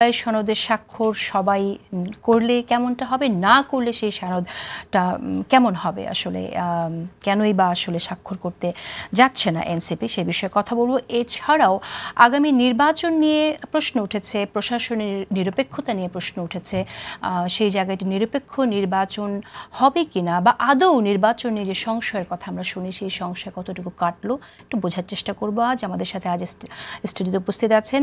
সনদের স্বাক্ষর সবাই করলে কেমনটা হবে, না করলে সেই সনদটা কেমন হবে, আসলে কেনই বা আসলে স্বাক্ষর করতে যাচ্ছে না এনসিপি, সে বিষয়ে কথা বলবো। এছাড়াও আগামী নির্বাচন নিয়ে প্রশ্ন উঠেছে, প্রশাসনের নিরপেক্ষতা নিয়ে প্রশ্ন উঠেছে, সেই জায়গাটি নিরপেক্ষ নির্বাচন হবে কিনা বা আদৌ নির্বাচন নিয়ে যে সংশয়ের কথা আমরা শুনি সেই সংশয় কতটুকু কাটলো একটু বোঝার চেষ্টা করবো। আমাদের সাথে আজ স্টুডিওতে উপস্থিত আছেন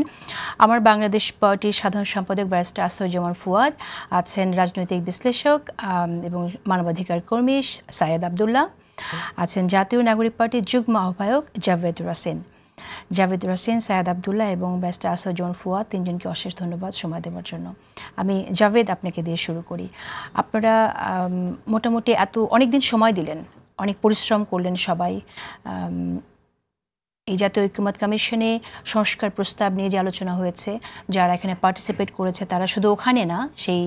আমার বাংলাদেশ পার্টির সাধারণ সম্পাদক ব্যারিস্টার আসদুজ্জামান ফুয়াদ, আছেন রাজনৈতিক বিশ্লেষক এবং মানবাধিকার কর্মী সাইয়েদ আব্দুল্লাহ, আছেন জাতীয় নাগরিক পার্টির যুগ্ম আহ্বায়ক জাভেদুর হোসেন। সাইয়েদ আব্দুল্লাহ এবং ব্যারিস্টার আসদুজ্জামান ফুয়াদ তিনজনকে অশেষ ধন্যবাদ সময় দেওয়ার জন্য। আমি জাভেদ আপনাকে দিয়ে শুরু করি। আপনারা মোটামুটি অনেকদিন সময় দিলেন, অনেক পরিশ্রম করলেন সবাই। এই জাতীয় ঐক্যমত কমিশনে সংস্কার প্রস্তাব নিয়ে যে আলোচনা হয়েছে, যারা এখানে পার্টিসিপেট করেছে তারা শুধু ওখানে না, সেই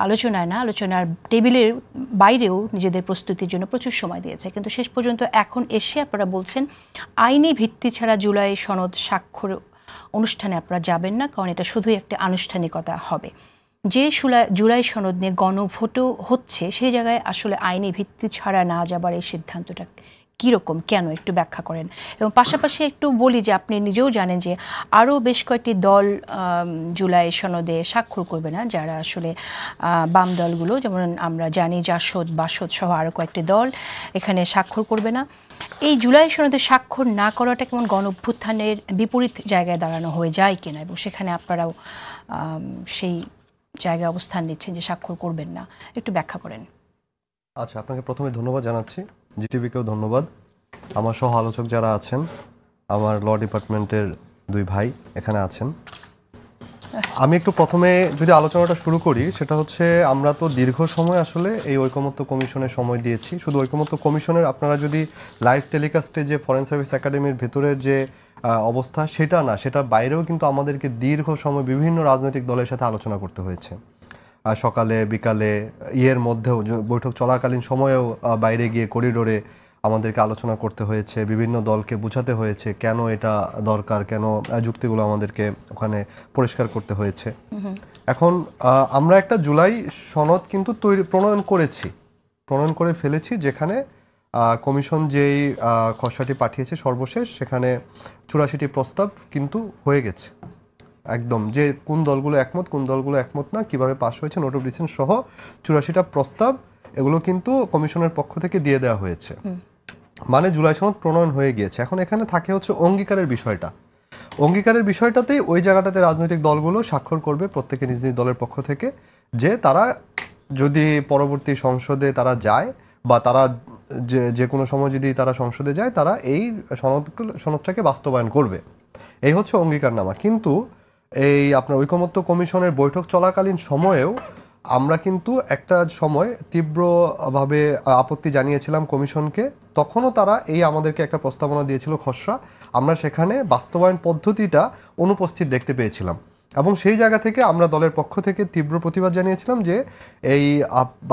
আলোচনায় না, আলোচনার টেবিলের বাইরেও নিজেদের প্রস্তুতির জন্য প্রচুর সময় দিয়েছে। কিন্তু শেষ পর্যন্ত এখন এসে আপনারা বলছেন আইনি ভিত্তি ছাড়া জুলাই সনদ স্বাক্ষর অনুষ্ঠানে আপনারা যাবেন না, কারণ এটা শুধুই একটা আনুষ্ঠানিকতা হবে। যে জুলাই সনদ নিয়ে গণভোটও হচ্ছে, সেই জায়গায় আসলে আইনি ভিত্তি ছাড়া না যাবার এই সিদ্ধান্তটা কীরকম, কেন একটু ব্যাখ্যা করেন। এবং পাশাপাশি একটু বলি যে আপনি নিজেও জানেন যে আরও বেশ কয়েকটি দল জুলাই সনদে স্বাক্ষর করবে না, যারা আসলে বাম দলগুলো, যেমন আমরা জানি জাসদ, বাসদ সহ আরও কয়েকটি দল এখানে স্বাক্ষর করবে না। এই জুলাই সনদে স্বাক্ষর না করাটা কেমন গণঅভ্যুত্থানের বিপরীত জায়গায় দাঁড়ানো হয়ে যায় কিনা, এবং সেখানে আপনারাও সেই জায়গায় অবস্থান নিচ্ছেন যে স্বাক্ষর করবেন না, একটু ব্যাখ্যা করেন। আচ্ছা, আপনাকে প্রথমে ধন্যবাদ জানাচ্ছি, জিটিভিকেও ধন্যবাদ। আমার সহ আলোচক যারা আছেন, আমার ল ডিপার্টমেন্টের দুই ভাই এখানে আছেন। আমি একটু প্রথমে যদি আলোচনাটা শুরু করি, সেটা হচ্ছে আমরা তো দীর্ঘ সময় আসলে এই ঐকমত্য কমিশনের সময় দিয়েছি। শুধু ঐকমত্য কমিশনের, আপনারা যদি লাইভ টেলিকাস্টে যে ফরেন সার্ভিস একাডেমির ভেতরের যে অবস্থা সেটা না, সেটার বাইরেও কিন্তু আমাদেরকে দীর্ঘ সময় বিভিন্ন রাজনৈতিক দলের সাথে আলোচনা করতে হয়েছে। সকালে বিকালে ইয়ের মধ্যেও বৈঠক চলাকালীন সময়েও বাইরে গিয়ে করিডোরে আমাদেরকে আলোচনা করতে হয়েছে, বিভিন্ন দলকে বোঝাতে হয়েছে কেন এটা দরকার, কেন যুক্তিগুলো আমাদেরকে ওখানে পরিষ্কার করতে হয়েছে। এখন আমরা একটা জুলাই সনদ কিন্তু প্রণয়ন করে ফেলেছি, যেখানে কমিশন যেই খসড়াটি পাঠিয়েছে সর্বশেষ, সেখানে 84টি প্রস্তাব কিন্তু হয়ে গেছে একদম, যে কোন দলগুলো একমত, কোন দলগুলো একমত না, কিভাবে পাস হয়েছে, নোট অফ ডিসেন্ট সহ 84টা প্রস্তাব, এগুলো কিন্তু কমিশনের পক্ষ থেকে দিয়ে দেওয়া হয়েছে। মানে জুলাই সনদ প্রণয়ন হয়ে গিয়েছে। এখন এখানে থাকে হচ্ছে অঙ্গীকারের বিষয়টা। অঙ্গীকারের বিষয়টাতেই ওই জায়গাটাতে রাজনৈতিক দলগুলো স্বাক্ষর করবে প্রত্যেকে নিজ নিজ দলের পক্ষ থেকে, যে তারা যদি পরবর্তী সংসদে তারা যায়, বা তারা যে কোনো সময় যদি তারা সংসদে যায়, তারা এই সনদটাকে বাস্তবায়ন করবে। এই হচ্ছে অঙ্গীকারনামা। কিন্তু এই আপনার ঐকমত্য কমিশনের বৈঠক চলাকালীন সময়েও আমরা কিন্তু একটা সময় তীব্রভাবে আপত্তি জানিয়েছিলাম কমিশনকে। তখনও তারা আমাদেরকে একটা প্রস্তাবনা দিয়েছিল খসড়া, আমরা সেখানে বাস্তবায়ন পদ্ধতিটা অনুপস্থিত দেখতে পেয়েছিলাম, এবং সেই জায়গা থেকে আমরা দলের পক্ষ থেকে তীব্র প্রতিবাদ জানিয়েছিলাম যে এই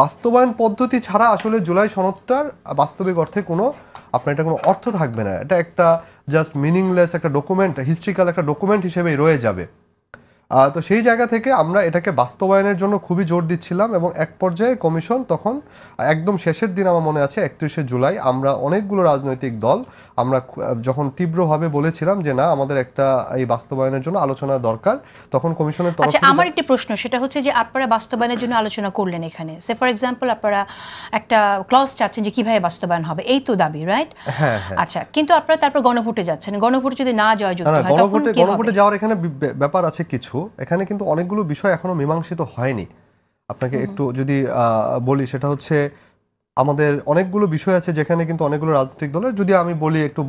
বাস্তবায়ন পদ্ধতি ছাড়া আসলে জুলাই সনদটার বাস্তবিক অর্থে আপনার এটা কোনো অর্থ থাকবে না। এটা একটা জাস্ট মিনিংলেস একটা ডকুমেন্ট, হিস্ট্রিক্যাল একটা ডকুমেন্ট হিসেবেই রয়ে যাবে। তো সেই জায়গা থেকে আমরা এটাকে বাস্তবায়নের জন্য খুবই জোর দিচ্ছিলাম, এবং এক পর্যায়ে কমিশন তখন একদম শেষের দিন, আমার মনে আছে 31শে জুলাই, আমরা অনেকগুলো রাজনৈতিক দল আমরা যখন তীব্রভাবে বলেছিলাম যে না, আমাদের একটা এই বাস্তবায়নের জন্য আলোচনা দরকার, তখন কমিশনের তরফ থেকে। আমার একটি প্রশ্ন, সেটা হচ্ছে যে আপনারা বাস্তবায়নের জন্য আলোচনা করলেন এখানে, সে ফর এক্সাম্পল আপনারা একটা ক্লজ চাচ্ছেন যে কিভাবে বাস্তবায়ন হবে, এই তো দাবি, রাইট? হ্যাঁ। আচ্ছা, কিন্তু আপনারা তারপর গণভোটে যাচ্ছেন, গণভোটে যদি না জয়যুক্ত হয়, গণভোটে যাওয়ার এখানে ব্যাপার আছে কিছু। এখানে কিন্তু অনেকগুলো বিষয় এখনো মীমাংসিত হয়নি। আপনাকে একটু যদি বলি, সেটা হচ্ছে আমাদের অনেকগুলো বিষয় আছে যেখানে কিন্তু অনেকগুলো রাজনৈতিক দলের, যদি আমি বলি একটু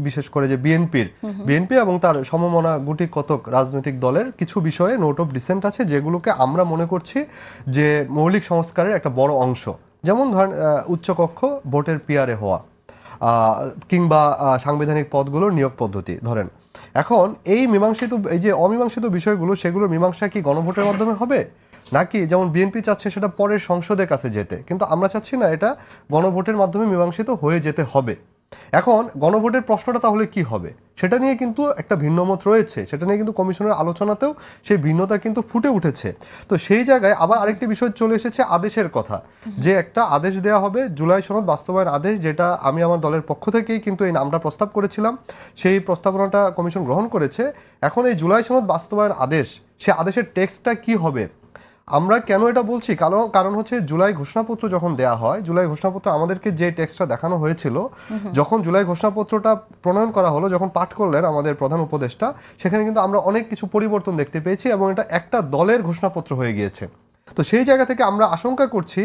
বিশেষ করে যে বিএনপি এবং তার সমমনা গুটি কতক রাজনৈতিক দলের কিছু বিষয়ে নোট অফ ডিসেন্ট আছে, যেগুলোকে আমরা মনে করছি যে মৌলিক সংস্কারের একটা বড় অংশ। যেমন ধরেন উচ্চকক্ষ ভোটের পিয়ারে হওয়া, কিংবা সাংবিধানিক পদগুলোর নিয়োগ পদ্ধতি ধরেন। এখন এই যে অমীমাংসিত বিষয়গুলো, সেগুলোর মীমাংসা কি গণভোটের মাধ্যমে হবে, নাকি যেমন বিএনপি চাচ্ছে সেটা পরের সংসদের কাছে যেতে, কিন্তু আমরা চাচ্ছি না এটা গণভোটের মাধ্যমে মীমাংসিত হয়ে যেতে হবে। এখন গণভোটের প্রশ্নটা তাহলে কি হবে সেটা নিয়ে কিন্তু একটা ভিন্নমত রয়েছে, সেটা নিয়ে কিন্তু কমিশনের আলোচনাতেও সেই ভিন্নতা কিন্তু ফুটে উঠেছে। তো সেই জায়গায় আবার আরেকটি বিষয় চলে এসেছে আদেশের কথা, যে একটা আদেশ দেওয়া হবে জুলাই সনদ বাস্তবায়ন আদেশ, যেটা আমি আমার দলের পক্ষ থেকেই কিন্তু এই নামটা প্রস্তাব করেছিলাম, সেই প্রস্তাবনাটা কমিশন গ্রহণ করেছে। এখন এই জুলাই সনদ বাস্তবায়ন আদেশ, সে আদেশের টেক্সটটা কি হবে? আমরা কেন এটা বলছি, কারণ হচ্ছে জুলাই ঘোষণাপত্র যখন দেয়া হয়, জুলাই ঘোষণাপত্র আমাদেরকে যে টেক্সটটা দেখানো হয়েছিল, যখন জুলাই ঘোষণাপত্রটা প্রণয়ন করা হলো, যখন পাঠ করলেন আমাদের প্রধান উপদেষ্টা, সেখানে কিন্তু আমরা অনেক কিছু পরিবর্তন দেখতে পেয়েছি এবং এটা একটা দলের ঘোষণাপত্র হয়ে গিয়েছে। তো সেই জায়গা থেকে আমরা আশঙ্কা করছি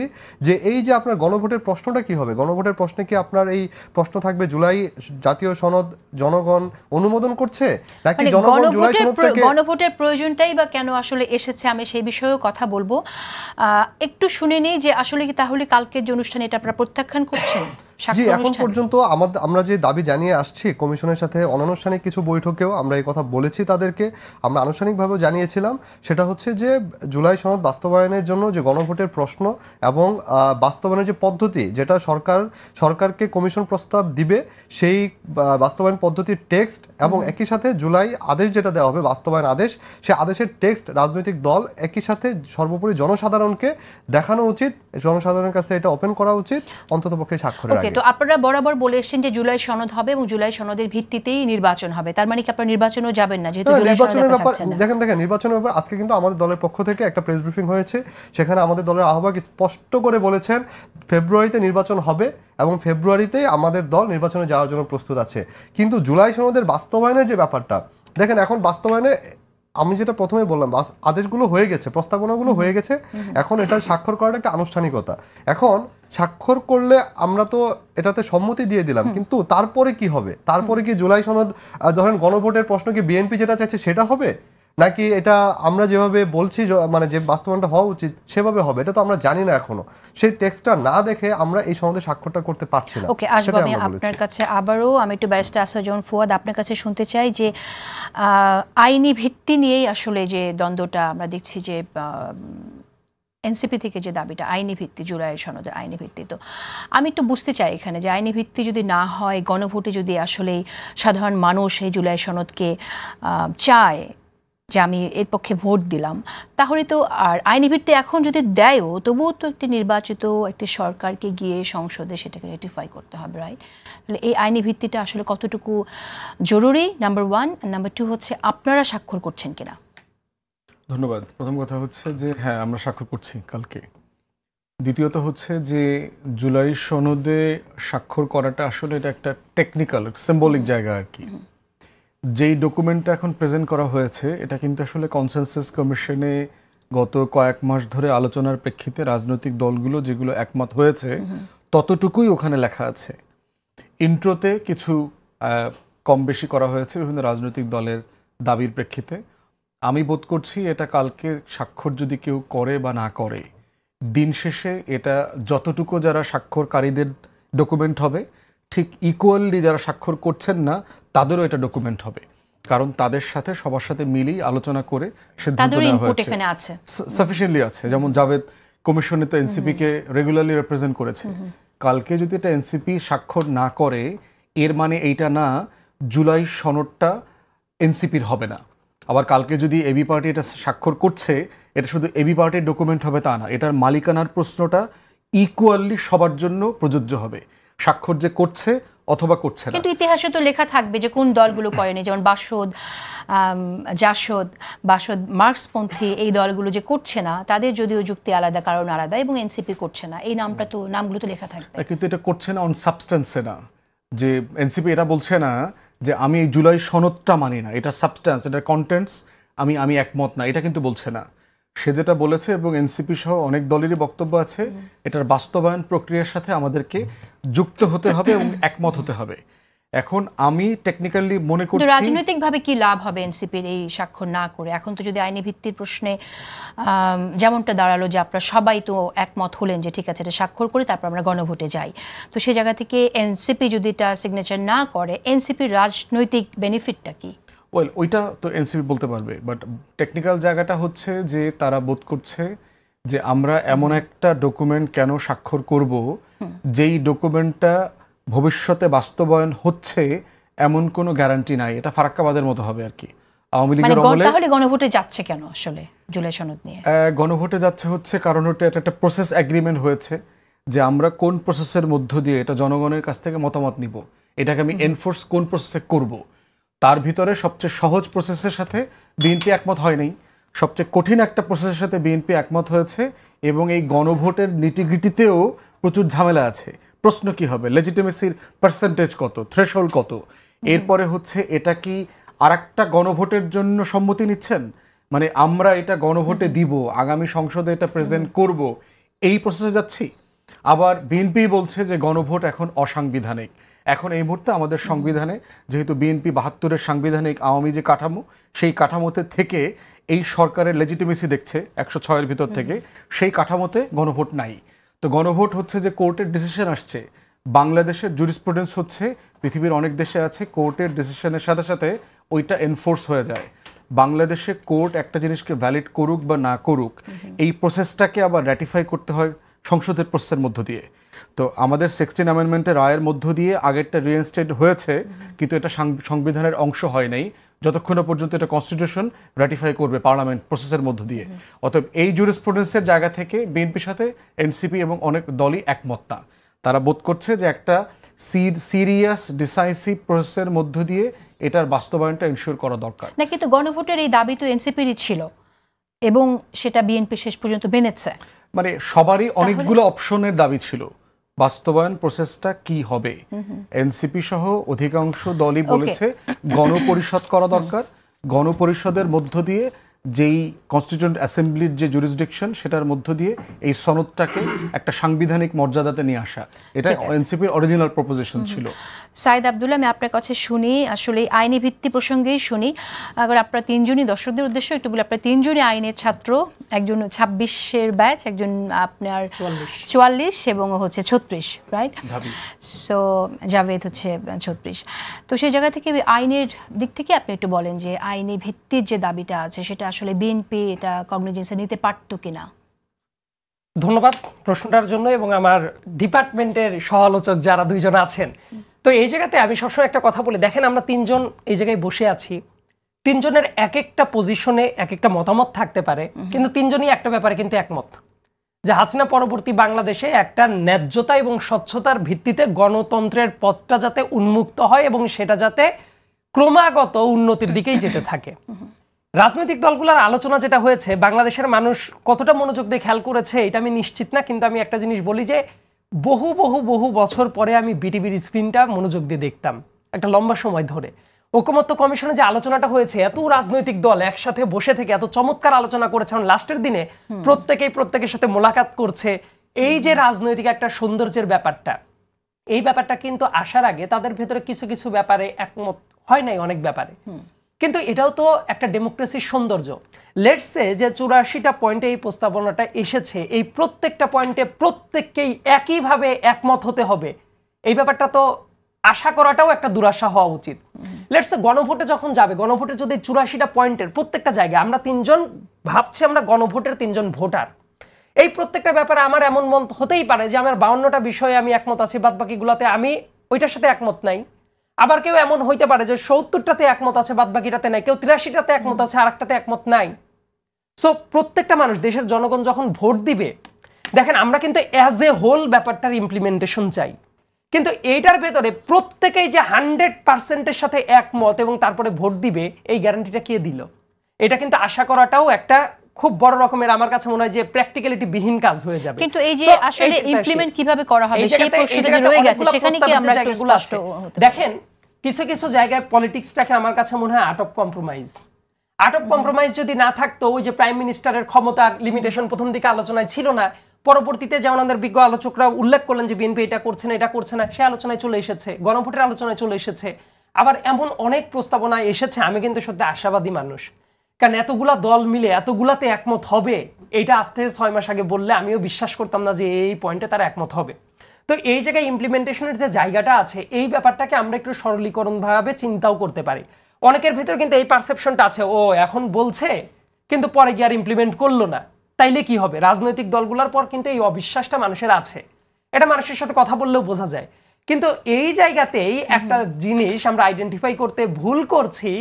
যে এই যে আপনার গণভোটের প্রশ্নটা কি হবে, গণভোটের প্রশ্নে কি আপনার এই প্রশ্ন থাকবে জুলাই জাতীয় সনদ জনগণ অনুমোদন করছে নাকি জনগণ জুলাই সনদ থেকে গণভোটের প্রয়োজনটাই বা কেন আসলে এসেছে, আমি সেই বিষয়েও কথা বলবো। একটু শুনে নেই যে আসলে কি তাহলে কালকের যে অনুষ্ঠানে এটা আপনারা প্রত্যাখ্যান করছেন? জি, এখন পর্যন্ত আমরা যে দাবি জানিয়ে আসছি কমিশনের সাথে অনানুষ্ঠানিক কিছু বৈঠকেও আমরা এই কথা বলেছি তাদেরকে, আমরা আনুষ্ঠানিকভাবেও জানিয়েছিলাম, সেটা হচ্ছে যে জুলাই সনদ বাস্তবায়নের জন্য যে গণভোটের প্রশ্ন এবং বাস্তবায়নের যে পদ্ধতি, যেটা সরকারকে কমিশন প্রস্তাব দিবে, সেই বাস্তবায়ন পদ্ধতির টেক্সট এবং একই সাথে জুলাই আদেশ যেটা দেওয়া হবে বাস্তবায়ন আদেশ, সেই আদেশের টেক্সট রাজনৈতিক দল একই সাথে সর্বোপরি জনসাধারণকে দেখানো উচিত, জনসাধারণের কাছে এটা ওপেন করা উচিত অন্ততপক্ষে স্বাক্ষরের আগে। তো আপনারা বরাবর বলে এসেছেন যে জুলাই সনদ হবে এবং জুলাই সনদের ভিত্তিতেই নির্বাচন হবে, তার মানে কি আপনারা নির্বাচনও যাবেন না? যেহেতু নির্বাচনের ব্যাপার দেখেন নির্বাচনের ব্যাপার আজকে কিন্তু আমাদের দলের পক্ষ থেকে একটা প্রেস ব্রিফিং হয়েছে, সেখানে আমাদের দলের আহ্বায়ক স্পষ্ট করে বলেছেন ফেব্রুয়ারিতে নির্বাচন হবে এবং ফেব্রুয়ারিতেই আমাদের দল নির্বাচনে যাওয়ার জন্য প্রস্তুত আছে। কিন্তু জুলাই সনদের বাস্তবায়নের যে ব্যাপারটা দেখেন, এখন বাস্তবায়নে আমি যেটা প্রথমে বললাম, আদেশগুলো হয়ে গেছে, প্রস্তাবনাগুলো হয়ে গেছে, এখন এটা স্বাক্ষর করাটা একটা আনুষ্ঠানিকতা। এখন স্বাক্ষর করলে আমরা তো এটাতে সম্মতি দিয়ে দিলাম, কিন্তু তারপরে কি হবে? তারপরে কি জুলাই সনদ ধরেন গণভোটের প্রশ্ন কি বিএনপি যেটা চাইছে সেটা হবে, নাকি এটা আমরা যেভাবে বলছি মানে যে বাস্তবায়নটা হওয়া উচিত সেভাবে হবে? এটা তো আমরা জানি না এখনো। সেই টেক্সটটা না দেখে আমরা এই সনদে স্বাক্ষরটা করতে পারছি না। ওকে, আসবো আমি আপনার কাছে আবারও। আমি একটু ব্যারিস্টার আসাদুজ্জামান ফুয়াদ আপনার কাছে শুনতে চাই যে আইনি ভিত্তি নিয়েই আসলে যে দ্বন্দ্বটা আমরা দেখছি, যে এনসিপি থেকে যে দাবিটা আইনি ভিত্তি, জুলাই সনদের আইনি ভিত্তি, তো আমি একটু বুঝতে চাই এখানে যে আইনি ভিত্তি যদি না হয়, গণভোটে যদি আসলে সাধারণ মানুষ এই জুলাই সনদকে চায় যে আমি এর পক্ষে ভোট দিলাম, তাহলে তো আর আইনি ভিত্তি এখন যদি দেয়ও, তবুও তো একটি নির্বাচিত একটি সরকারকে গিয়ে সংসদে সেটাকে রেটিফাই করতে হবে, রাইট? তাহলে এই আইনি ভিত্তিটা আসলে কতটুকু জরুরি, নাম্বার ওয়ান। নাম্বার টু হচ্ছে আপনারা স্বাক্ষর করছেন কিনা? ধন্যবাদ। প্রথম কথা হচ্ছে যে হ্যাঁ, আমরা স্বাক্ষর করছি কালকে। দ্বিতীয়ত হচ্ছে যে জুলাই সনদে স্বাক্ষর করাটা আসলে এটা একটা টেকনিক্যাল সিম্বলিক জায়গা আর কি। যেই ডকুমেন্টটা এখন প্রেজেন্ট করা হয়েছে এটা কিন্তু আসলে কনসেনসাস কমিশনে গত কয়েক মাস ধরে আলোচনার প্রেক্ষিতে রাজনৈতিক দলগুলো যেগুলো একমত হয়েছে ততটুকুই ওখানে লেখা আছে। ইন্ট্রোতে কিছু কম বেশি করা হয়েছে বিভিন্ন রাজনৈতিক দলের দাবির প্রেক্ষিতে। আমি বোধ করছি এটা কালকে স্বাক্ষর যদি কেউ করে বা না করে, দিন শেষে এটা যতটুকু যারা স্বাক্ষরকারীদের ডকুমেন্ট হবে, ঠিক ইকুয়ালি যারা স্বাক্ষর করছেন না তাদেরও এটা ডকুমেন্ট হবে, কারণ তাদের সাথে সবার সাথে মিলেই আলোচনা করে সিদ্ধান্ত নেওয়া হয়েছে, সাফিসিয়েন্টলি আছে। যেমন জাভেদ কমিশনে তো এনসিপি কে রেগুলারলি রিপ্রেজেন্ট করেছে। কালকে যদি এটা এনসিপি স্বাক্ষর না করে, এর মানে এইটা না জুলাই সনদটা এনসিপির হবে না। আবার কালকে যদি এবি পার্টি এটা স্বাক্ষর করছে, এটা শুধু এবি পার্টির ডকুমেন্ট হবে তা না, এটার মালিকানার প্রশ্নটা ইকুয়ালি সবার জন্য প্রযোজ্য হবে, স্বাক্ষর যে করছে অথবা করছে না। কিন্তু ইতিহাসে তো লেখা থাকবে যে কোন দলগুলো করেনি, যেমন জাসদ, মার্কসপন্থী এই দলগুলো যে করছে না, তাদের যদিও যুক্তি আলাদা, কারণ আলাদা, এবং এনসিপি করছে না, এই নামগুলো তো লেখা থাকবে। কিন্তু এটা করছে না অন সাবস্টেন্সে না, যে এনসিপি এটা বলছে না যে আমি এই জুলাই সনদটা মানি না, এটা সাবস্টেন্স, এটা কন্টেন্টস আমি একমত না, এটা কিন্তু বলছে না। সে যেটা বলেছে, এবং এনসিপি সহ অনেক দলেরই বক্তব্য আছে, এটার বাস্তবায়ন প্রক্রিয়ার সাথে আমাদেরকে যুক্ত হতে হবে এবং একমত হতে হবে। এখন আমি টেকনিক্যালি মনে করছি রাজনৈতিকভাবে কি লাভ হবে এনসিপির এই স্বাক্ষর না করে? এখন তো যদি আইনি ভিত্তির প্রশ্নে যেমনটা দাঁড়ালো যে আপনারা সবাই তো একমত হলেন যে ঠিক আছে এটা স্বাক্ষর করে তারপর আমরা গণভোটে যাই, তো সেই জায়গা থেকে এনসিপি যদি এটা সিগনেচার না করে, এনসিপির রাজনৈতিক বেনিফিটটা কি? ওইটা তো এনসিপি বলতে পারবে, বাট টেকনিক্যাল জায়গাটা হচ্ছে যে তারা বোধ করছে যে আমরা এমন একটা ডকুমেন্ট কেন স্বাক্ষর করব যেই ডকুমেন্টটা ভবিষ্যতে বাস্তবায়ন হচ্ছে এমন কোনো গ্যারান্টি নাই। এটা ফারাক্কাবাদের মতো হবে আর কি। আওয়ামী মানে লীগের আমলে তাহলে গণভোটে যাচ্ছে কেন আসলে জুলাই সনদ নিয়ে? গণভোটে যাচ্ছে হচ্ছে কারণ ওটা একটা প্রসেস এগ্রিমেন্ট হয়েছে যে আমরা কোন প্রসেসের মধ্য দিয়ে এটা জনগণের কাছ থেকে মতামত নিব, এটাকে আমি এনফোর্স কোন প্রসেসে করব। তার ভিতরে সবচেয়ে সহজ প্রসেসের সাথে বিএনপি একমত হয় নাই, সবচেয়ে কঠিন একটা প্রসেসের সাথে বিএনপি একমত হয়েছে এবং এই গণভোটের নিটিগ্রিটিতেও প্রচুর ঝামেলা আছে। প্রশ্ন কি হবে, লেজিটিমেসির পার্সেন্টেজ কত, থ্রেশহোল্ড কত, এরপরে হচ্ছে এটা কি আরেকটা গণভোটের জন্য সম্মতি নিচ্ছেন, মানে আমরা এটা গণভোটে দিব, আগামী সংসদে এটা প্রেজেন্ট করব, এই প্রসেসে যাচ্ছি। আবার বিএনপি বলছে যে গণভোট এখন অসাংবিধানিক। এখন এই মুহূর্তে আমাদের সংবিধানে যেহেতু বিএনপি ৭২-এর সাংবিধানিক আওয়ামী যে কাঠামো, সেই কাঠামোতে থেকে এই সরকারের লেজিটিমেসি দেখছে ১০৬-এর ভিতর থেকে, সেই কাঠামোতে গণভোট নাই। তো গণভোট হচ্ছে যে কোর্টের ডিসিশন আসছে, বাংলাদেশের জুরিসপ্রুডেন্স হচ্ছে পৃথিবীর অনেক দেশে আছে কোর্টের ডিসিশনের সাথে সাথে ওইটা এনফোর্স হয়ে যায়। বাংলাদেশে কোর্ট একটা জিনিসকে ভ্যালিড করুক বা না করুক, এই প্রসেসটাকে আবার র্যাটিফাই করতে হয় সংসদের প্রসেসের মধ্য দিয়ে। তো আমাদের 16 অ্যামেন্ডমেন্টের রায়ের মধ্য দিয়ে আগেরটা রিইনস্টেট হয়েছে, কিন্তু এটা সংবিধানের অংশ হয় নাই যতক্ষণ পর্যন্ত এটা কনস্টিটিউশন র্যাটিফাই করবে পার্লামেন্ট প্রসেসের মধ্য দিয়ে। অতএব এই জুরিসপ্রুডেন্সের জায়গা থেকে বিএনপির সাথে এনসিপি এবং অনেক দলই একমত না। তারা বোধ করছে যে একটা সিরিয়াস ডিসাইসিভ প্রসেসের মধ্য দিয়ে এটার বাস্তবায়নটা এনশিওর করা দরকার। না, কিন্তু গণভোটের এই দাবি তো এনসিপিরই ছিল এবং সেটা বিএনপি শেষ পর্যন্ত মেনেছে। মানে সবারই অনেকগুলো অপশনের দাবি ছিল, বাস্তবায়ন প্রসেসটা কি হবে। এনসিপি সহ অধিকাংশ দলই বলেছে গণপরিষদ করা দরকার, গণপরিষদের মধ্য দিয়ে যেই কনস্টিটিউয়েন্ট অ্যাসেম্বলির যে জুরিসডিকশন সেটার মধ্য দিয়ে এই সনদটাকে একটা সাংবিধানিক মর্যাদাতে নিয়ে আসা, এটা এনসিপির অরিজিনাল প্রপোজিশন ছিল। সাইদ আব্দুল্লাহ, আমি আপনার কাছে শুনি, আসলে আইনি ভিত্তি প্রসঙ্গেই শুনি। আবার আপনারা তিনজনই দর্শকদের উদ্দেশ্য একটু বলে, আপনার তিনজনই আইনের ছাত্র, একজন ২৬-এর ব্যাচ, একজন আপনার ৪৪ এবং হচ্ছে ৩৬, রাইট? সো জাভেদ হচ্ছে ৩৬। তো সেই জায়গা থেকে আইনের দিক থেকে আপনি একটু বলেন যে আইনি ভিত্তির যে দাবিটা আছে সেটা আসলে বিএনপি এটা কগনিজেন্সে নিতে পারতো কিনা? ধন্যবাদ প্রশ্নটার জন্য এবং আমার ডিপার্টমেন্টের সহ-আলোচক যারা দুইজন আছেন। তো এই জায়গাতে আমি সবসময় একটা কথা বলি, দেখেন আমরা তিনজন এই জায়গায় বসে আছি, তিনজনের এক একটা পজিশনে এক একটা মতামত থাকতে পারে, কিন্তু তিনজনই একটা ব্যাপারে কিন্তু একমত যে হাসিনা পরবর্তী বাংলাদেশে একটা ন্যায্যতা এবং স্বচ্ছতার ভিত্তিতে গণতন্ত্রের পথটা যাতে উন্মুক্ত হয় এবং সেটা যাতে ক্রমাগত উন্নতির দিকেই যেতে থাকে। রাজনৈতিক দলগুলোর আলোচনা যেটা হয়েছে, বাংলাদেশের মানুষ কতটা মনোযোগ দিয়ে খেয়াল করেছে এটা আমি নিশ্চিত না, কিন্তু আমি একটা জিনিস বলি যে বহু বহু বহু বছর পরে আমি বিটিভির স্ক্রিনটা মনোযোগ দিয়ে দেখতাম একটা লম্বা সময় ধরে। ঐকমত্য কমিশনে যে আলোচনাটা হয়েছে, এত রাজনৈতিক দল একসাথে বসে থেকে এত চমৎকার আলোচনা করেছে, লাস্টের দিনে প্রত্যেকের সাথে মোলাকাত করছে। এই যে রাজনৈতিক একটা সৌন্দর্যের ব্যাপারটা, এই ব্যাপারটা কিন্তু আসার আগে তাদের ভেতরে কিছু কিছু ব্যাপারে একমত হয় নাই অনেক ব্যাপারে, কিন্তু এটাও তো একটা ডেমোক্রেসির সৌন্দর্য। লেটস সে যে ৮৪টা পয়েন্টে এই প্রস্তাবনাটা এসেছে, এই প্রত্যেকটা পয়েন্টে প্রত্যেককেই একইভাবে একমত হতে হবে, এই ব্যাপারটা তো আশা করাটাও একটা দুরাশা হওয়া উচিত। লেটস সে গণভোটে যখন যাবে, গণভোটে যদি ৮৪টা পয়েন্টের প্রত্যেকটা জায়গায় আমরা তিনজন ভাবছি আমরা গণভোটের তিনজন ভোটার, এই প্রত্যেকটা ব্যাপারে আমার এমন মত হতেই পারে যে আমার ৫২টা বিষয়ে আমি একমত আছি, বাদ বাকিগুলোতে আমি ওইটার সাথে একমত নাই। আবার কেউ এমন হইতে পারে যে ৭০টাতে একমত আছে, বাদ বাকিটাতে নাই, কেউ ৮৩টাতে একমত আছে, আর একটাতে একমত নাই। সো প্রত্যেকটা মানুষ, দেশের জনগণ যখন ভোট দিবে, দেখেন আমরা কিন্তু অ্যাজ এ হোল ব্যাপারটার ইমপ্লিমেন্টেশন চাই, কিন্তু এইটার ভেতরে প্রত্যেকেই যে 100%-এর সাথে একমত এবং তারপরে ভোট দিবে, এই গ্যারান্টিটা কে দিল? এটা কিন্তু আশা করাটাও একটা খুব বড় রকমের, আমার কাছে মনে হয় যে প্র্যাকটিক্যালিটি বিহীন কাজ হয়ে যাবে। কিন্তু এই যে আসলে ইমপ্লিমেন্ট কিভাবে করা হবে সেই প্রশ্নটা রয়ে গেছে, সেখানে কি আমরা একটু স্পষ্ট হতে পারি? দেখেন কিছু কিছু জায়গায় পলিটিক্সটাকে আমার কাছে মনে হয় art of compromise. Art of compromise যদি না থাকতো, ওই যে প্রাইম মিনিস্টারের ক্ষমতার লিমিটেশন প্রথম দিকে আলোচনায় ছিল না, পরবর্তীতে যেমন আমাদের বিজ্ঞ আলোচকরা উল্লেখ করলেন যে বিএনপি এটা করছে না, এটা করছে না, সে আলোচনায় চলে এসেছে, গণভোটের আলোচনায় চলে এসেছে, আবার এমন অনেক প্রস্তাবনা এসেছে। আমি কিন্তু সত্যি আশাবাদী মানুষ, কারণ এতগুলা দল মিলে এতগুলাতে একমত হবে, এইটা আজ থেকে ৬ মাস আগে বললে আমিও বিশ্বাস করতাম না যে এই পয়েন্টে তারা একমত হবে। তো এই জায়গায় ইমপ্লিমেন্টেশনের যে জায়গাটা আছে, এই ব্যাপারটাকে আমরা একটু সরলীকরণভাবে চিন্তাও করতে পারি। অনেকের ভিতর কিন্তু এই পারসেপশনটা আছে, ও এখন বলছে কিন্তু পরে গিয়ে আর ইমপ্লিমেন্ট করলো না, তাইলে কি হবে? রাজনৈতিক দলগুলোর পর কিন্তু এই অবিশ্বাসটা মানুষের আছে, এটা মানুষের সাথে কথা বললেও বোঝা যায়। কিন্তু এই জায়গাতেই একটা জিনিস আমরা আইডেন্টিফাই করতে ভুল করছি।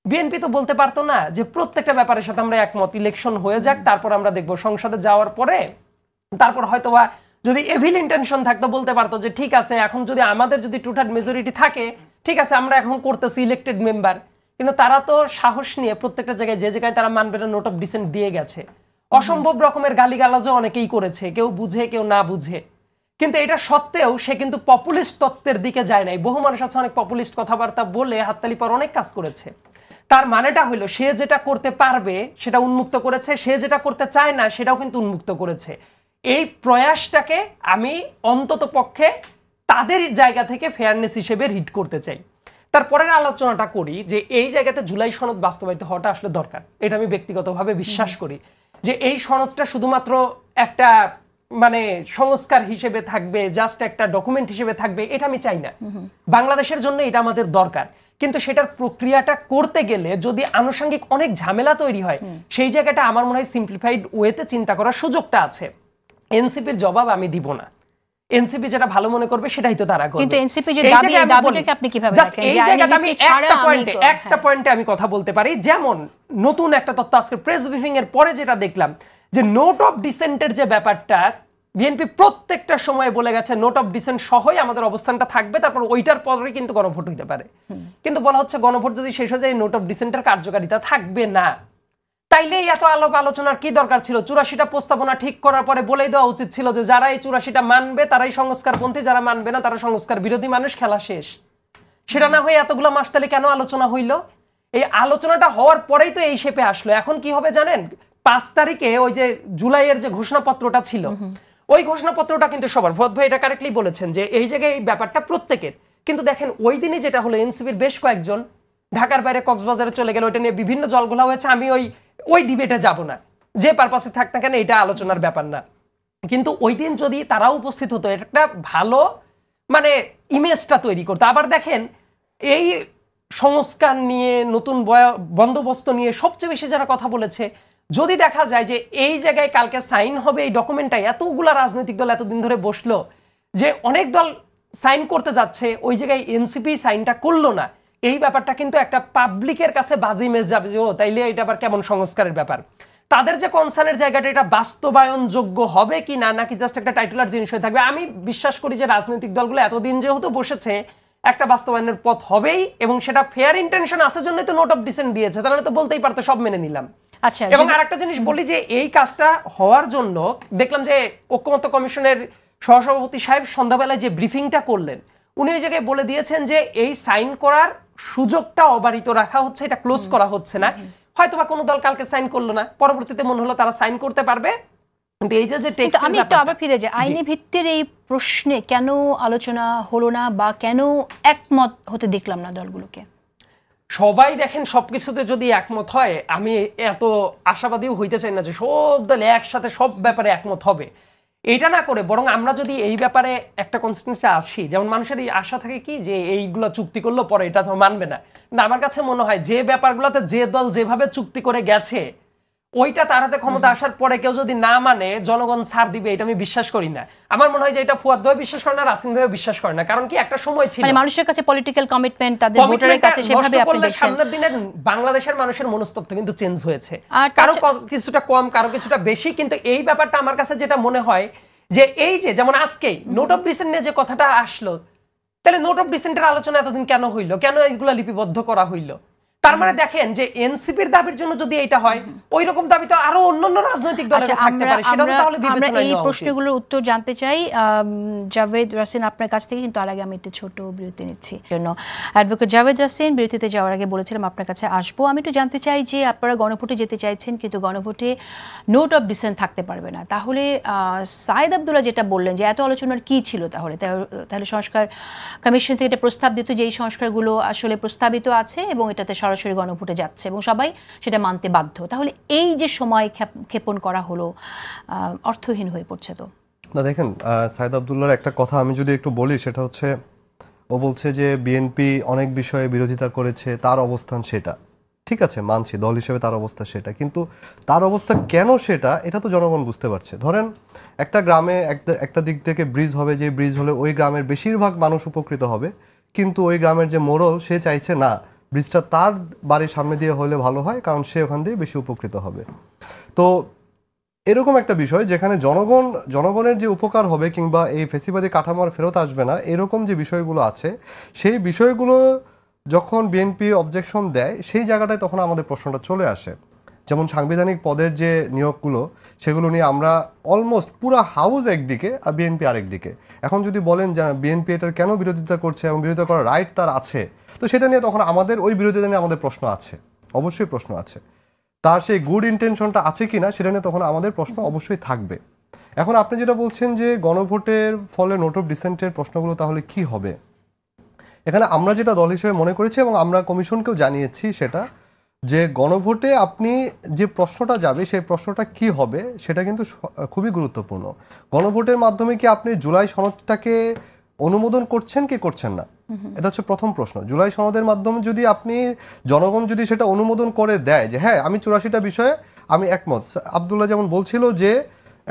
বিএনপি তো বলতে পারতো না যে প্রত্যেকটা ব্যাপারের সাথে আমরা একমত, ইলেকশন হয়ে যাক, তারপর আমরা দেখবো সংসদে যাওয়ার পরে তারপর হয়তোবা যদি এভিল ইন্টেনশন থাকতো বলতে পারতো যে ঠিক আছে, এখন যদি আমাদের যদি টু-থার্ড মেজরিটি থাকে, ঠিক আছে আমরা এখন করতেছি ইলেক্টেড মেম্বার। কিন্তু তারা তো সাহস নিয়ে প্রত্যেকটা জায়গায় যে জায়গায় তারা মানবে না নোট অফ ডিসেন্ট দিয়ে গেছে। অসম্ভব রকমের গালিগালাজও অনেকেই করেছে, কেউ বুঝে কেউ না বুঝে। কিন্তু এটা সত্ত্বেও সে কিন্তু পপুলিস্ট তত্ত্বের দিকে যায় নাই। বহু মানুষ আছে অনেক পপুলিস্ট কথাবার্তা বলে হাততালি পর অনেক কাজ করেছে। তার মানেটা হলো সে যেটা করতে পারবে সেটা উন্মুক্ত করেছে, সে যেটা করতে চায় না সেটাও কিন্তু উন্মুক্ত করেছে। এই প্রয়াসটাকে আমি অন্তত পক্ষে তাদের জায়গা থেকে ফেয়ারনেস হিসেবে রিড করতে চাই। তারপরের আলোচনাটা করি যে এই জায়গাতে জুলাই সনদ বাস্তবায়িত হওয়াটা আসলে দরকার। এটা আমি ব্যক্তিগতভাবে বিশ্বাস করি যে এই সনদটা শুধুমাত্র একটা মানে সংস্কার হিসেবে থাকবে, জাস্ট একটা ডকুমেন্ট হিসেবে থাকবে, এটা আমি চাই না। বাংলাদেশের জন্য এটা আমাদের দরকার, কিন্তু সেটার প্রক্রিয়াটা করতে গেলে যদি আনুষঙ্গিক অনেক ঝামেলা তৈরি হয়, সেই জায়গাটা আমার মনে হয় সিম্পলিফাইড ওয়েতে চিন্তা করার সুযোগটা আছে। এনসিপির জবাব আমি দিব না, এনসিপি যেটা ভালো মনে করবে সেটাই তো তারা করবে। কিন্তু এনসিপি যে দাবি, এই দাবিটাকে আপনি কিভাবে দেখেন? এই জায়গাটা আমি একটা পয়েন্টে আমি কথা বলতে পারি। যেমন নতুন একটা তথ্য আজকে প্রেস ব্রিফিং এর পরে যেটা দেখলাম যে নোট অফ ডিসেন্টের যে ব্যাপারটা, বিএনপি প্রত্যেকটা সময় বলে গেছে নোট অফ ডিসেন্ট সহই আমাদের অবস্থানটা থাকবে, তারপর ওইটার পরে কিন্তু গণভোট হইতে পারে। কিন্তু বলা হচ্ছে গণভোট যদি শেষ হয়ে যায় নোট অফ ডিসেন্টের কার্যকারিতা থাকবে না। তাইলে এত আলোচনার কি দরকার ছিল? 84টা প্রস্তাবনা ঠিক করার পরে বলেই দেওয়া উচিত ছিল যে যারা এই 84টা মানবে তারাই সংস্কারপন্থী, যারা মানবে না তারা সংস্কার বিরোধী মানুষ, খেলা শেষ। সেটা না হয়ে এতগুলো মাস তাহলে কেন আলোচনা হইল? এই আলোচনাটা হওয়ার পরেই তো এই শেপে আসলো। এখন কি হবে জানেন, 5 তারিখে ওই যে জুলাইয়ের যে ঘোষণাপত্রটা ছিল, ওই ঘোষণাপত্রটা কিন্তু সবার, ভোট ভাই এটা কারেক্টলি বলেছেন যে এই জায়গায় এই ব্যাপারটা প্রত্যেকের। কিন্তু দেখেন ওই দিনই যেটা হলো, এনসিপির বেশ কয়েকজন ঢাকার বাইরে কক্সবাজারে চলে গেল, ওইটা নিয়ে বিভিন্ন জলঘোলা হয়েছে। আমি ওই ডিবেটে যাব না, যে পারপাসে থাক না কেন এটা আলোচনার ব্যাপার না। কিন্তু ওই দিন যদি তারাও উপস্থিত হতো, এটা একটা ভালো মানে ইমেজটা তৈরি করতো। আবার দেখেন এই সংস্কার নিয়ে, নতুন বন্দোবস্ত নিয়ে সবচেয়ে বেশি যারা কথা বলেছে, যদি দেখা যায় যে এই জায়গায় কালকে সাইন হবে এই ডকুমেন্টটাই, এতগুলা রাজনৈতিক দল এতদিন ধরে বসলো, যে অনেক দল সাইন করতে যাচ্ছে, ওই জায়গায় এনসিপি সাইনটা করলো না, এই ব্যাপারটা কিন্তু একটা পাবলিকের কাছে বাজে ইমেজ যাবে যে ও তাইলে এটা আবার কেমন সংস্কারের ব্যাপার। তাদের যে কনসার্নের জায়গাটা, এটা বাস্তবায়নযোগ্য হবে কি না, নাকি জাস্ট একটা টাইটুলার জিনিস হয়ে থাকবে। আমি বিশ্বাস করি যে রাজনৈতিক দলগুলো এতদিন যেহেতু বসেছে, একটা বাস্তবায়নের পথ হবেই, এবং সেটা ফেয়ার ইন্টেনশন আছে জন্যই তো নোট অফ ডিসেন্ট দিয়েছে, তাহলে তো বলতেই পারতো সব মেনে নিলাম। আচ্ছা, এবং আরেকটা জিনিস বলি যে এই কাজটা হওয়ার জন্য দেখলাম যে ঐক্যমত্য কমিশনের সহসভাপতি সাহেব সন্ধ্যাবেলায় যে ব্রিফিংটা করলেন, উনি ওই জায়গায় বলে দিয়েছেন যে এই সাইন করার সুযোগটা অবারিত রাখা হচ্ছে, এটা ক্লোজ করা হচ্ছে না। হয়তোবা কোনো দল কালকে সাইন করলো না, পরবর্তীতে মনে হলো তারা সাইন করতে পারবে। কিন্তু এই যে টেক্সট, আমি একটু আবার ফিরে যাই, আইনি ভিত্তির এই প্রশ্নে কেন আলোচনা হলো না বা কেন একমত হতে দেখলাম না দলগুলোকে? সবাই দেখেন সবকিছুতে যদি একমত হয়, আমি এত আশাবাদীও হইতে চাই না যে সব দল একসাথে সব ব্যাপারে একমত হবে। এটা না করে বরং আমরা যদি এই ব্যাপারে একটা কনসিস্টেন্সি আসি, যেমন মানুষের এই আশা থাকে কি যে এইগুলো চুক্তি করলো পরে এটা তো মানবে না। না, আমার কাছে মনে হয় যে ব্যাপারগুলোতে যে দল যেভাবে চুক্তি করে গেছে, ওইটা তার হাতে ক্ষমতা আসার পরে কেউ যদি না মানে জনগণ ছাড় দিবে, এটা আমি বিশ্বাস করি না। আমার মনে হয় যে এটা ফুয়াদ ভাই বিশ্বাস করে না, রাসিন ভাইও বিশ্বাস করে না। কারণ কি একটা সময় ছিল মানে মানুষের কাছে পলিটিক্যাল কমিটমেন্ট, তাদের ভোটারের কাছে সেভাবে আপনি দেখছেন। সামনের দিনের বাংলাদেশের মানুষের মনস্তত্ত্ব কিন্তু চেঞ্জ হয়েছে, কারো কিছুটা কম, কারো কিছুটা বেশি। কিন্তু এই ব্যাপারটা আমার কাছে যেটা মনে হয় যে এই যে যেমন আজকেই নোট অফ ডিসেন্ট নিয়ে যে কথাটা আসলো, তাহলে নোট অফ ডিসেন্টের আলোচনা এতদিন কেন হইলো, কেন এইগুলা লিপিবদ্ধ করা হইলো? তার মানে দেখেন যে এনসিপির দাবির জন্য যদি এটা হয়, ওই রকম দাবি তো আরো অন্যান্য রাজনৈতিক দলের থাকতে পারে, সেটা তো তাহলে বিবেচনায় নেওয়া উচিত। এই প্রশ্নগুলোর উত্তর জানতে চাই জাভেদ রাসিন আপনার কাছ থেকে, কিন্তু তার আগে আমি একটু ছোট বিরতি নিচ্ছি। জন্য অ্যাডভোকেট জাভেদ রাসিন, বিরতিতে যাওয়ার আগে বলেছিলাম আপনার কাছে আসবো। আমি একটু জানতে চাই যে আপনারা গণভোটে যেতে চাইছেন, কিন্তু গণভোটে নোট অফ ডিসেন্ট থাকতে পারবে না, তাহলে সাইদ আব্দুল্লাহ যেটা বললেন যে এত আলোচনার কি ছিল, তাহলে সংস্কার কমিশন থেকে এটা প্রস্তাব দিত যে এই সংস্কারগুলো আসলে প্রস্তাবিত আছে এবং এটাতে সরাসরি গণভোটে যাচ্ছে এবং সবাই সেটা মানতে বাধ্য, তাহলে এই যে সময় ক্ষেপণ করা হলো অর্থহীন হয়ে পড়ছে। তো না দেখেন, সাইদ আব্দুল্লাহর একটা কথা আমি যদি একটু বলি, সেটা হচ্ছে ও বলছে যে বিএনপি অনেক বিষয়ে বিরোধিতা করেছে, তার অবস্থান সেটা ঠিক আছে মানছি দল হিসেবে তার অবস্থা সেটা, কিন্তু তার অবস্থা কেন সেটা এটা তো জনগণ বুঝতে পারছে। ধরেন একটা গ্রামে একটা দিক থেকে ব্রিজ হবে, যে ব্রিজ হলে ওই গ্রামের বেশিরভাগ মানুষ উপকৃত হবে, কিন্তু ওই গ্রামের যে মোড়ল সে চাইছে না ব্রিজটা তার বাড়ির সামনে দিয়ে হলে ভালো হয়, কারণ সে ওখান দিয়ে বেশি উপকৃত হবে। তো এরকম একটা বিষয় যেখানে জনগণের যে উপকার হবে কিংবা এই ফেসিবাদী কাঠামো আর ফেরত আসবে না, এরকম যে বিষয়গুলো আছে সেই বিষয়গুলো যখন বিএনপি অবজেকশন দেয় সেই জায়গাটায় তখন আমাদের প্রশ্নটা চলে আসে। যেমন সাংবিধানিক পদের যে নিয়োগগুলো সেগুলো নিয়ে আমরা অলমোস্ট পুরো হাউস একদিকে আর বিএনপি আরেকদিকে। এখন যদি বলেন যে বিএনপি এটার কেন বিরোধিতা করছে এবং বিরোধিতা করার রাইট তার আছে, তো সেটা নিয়ে তখন আমাদের ওই বিরোধিতা নিয়ে আমাদের প্রশ্ন আছে, অবশ্যই প্রশ্ন আছে। তার সেই গুড ইন্টেনশনটা আছে কি না সেটা নিয়ে তখন আমাদের প্রশ্ন অবশ্যই থাকবে। এখন আপনি যেটা বলছেন যে গণভোটের ফলে নোট অফ ডিসেন্টের প্রশ্নগুলো তাহলে কি হবে, এখানে আমরা যেটা দল হিসেবে মনে করেছি এবং আমরা কমিশনকেও জানিয়েছি সেটা যে গণভোটে আপনি যে প্রশ্নটা যাবে সেই প্রশ্নটা কি হবে সেটা কিন্তু খুবই গুরুত্বপূর্ণ। গণভোটের মাধ্যমে কি আপনি জুলাই সনদটাকে অনুমোদন করছেন কি করছেন না, এটা হচ্ছে প্রথম প্রশ্ন। জুলাই সনদের মাধ্যমে যদি আপনি জনগণ যদি সেটা অনুমোদন করে দেয় যে হ্যাঁ আমি 84টা বিষয়ে আমি একমত, আব্দুল্লাহ যেমন বলছিল যে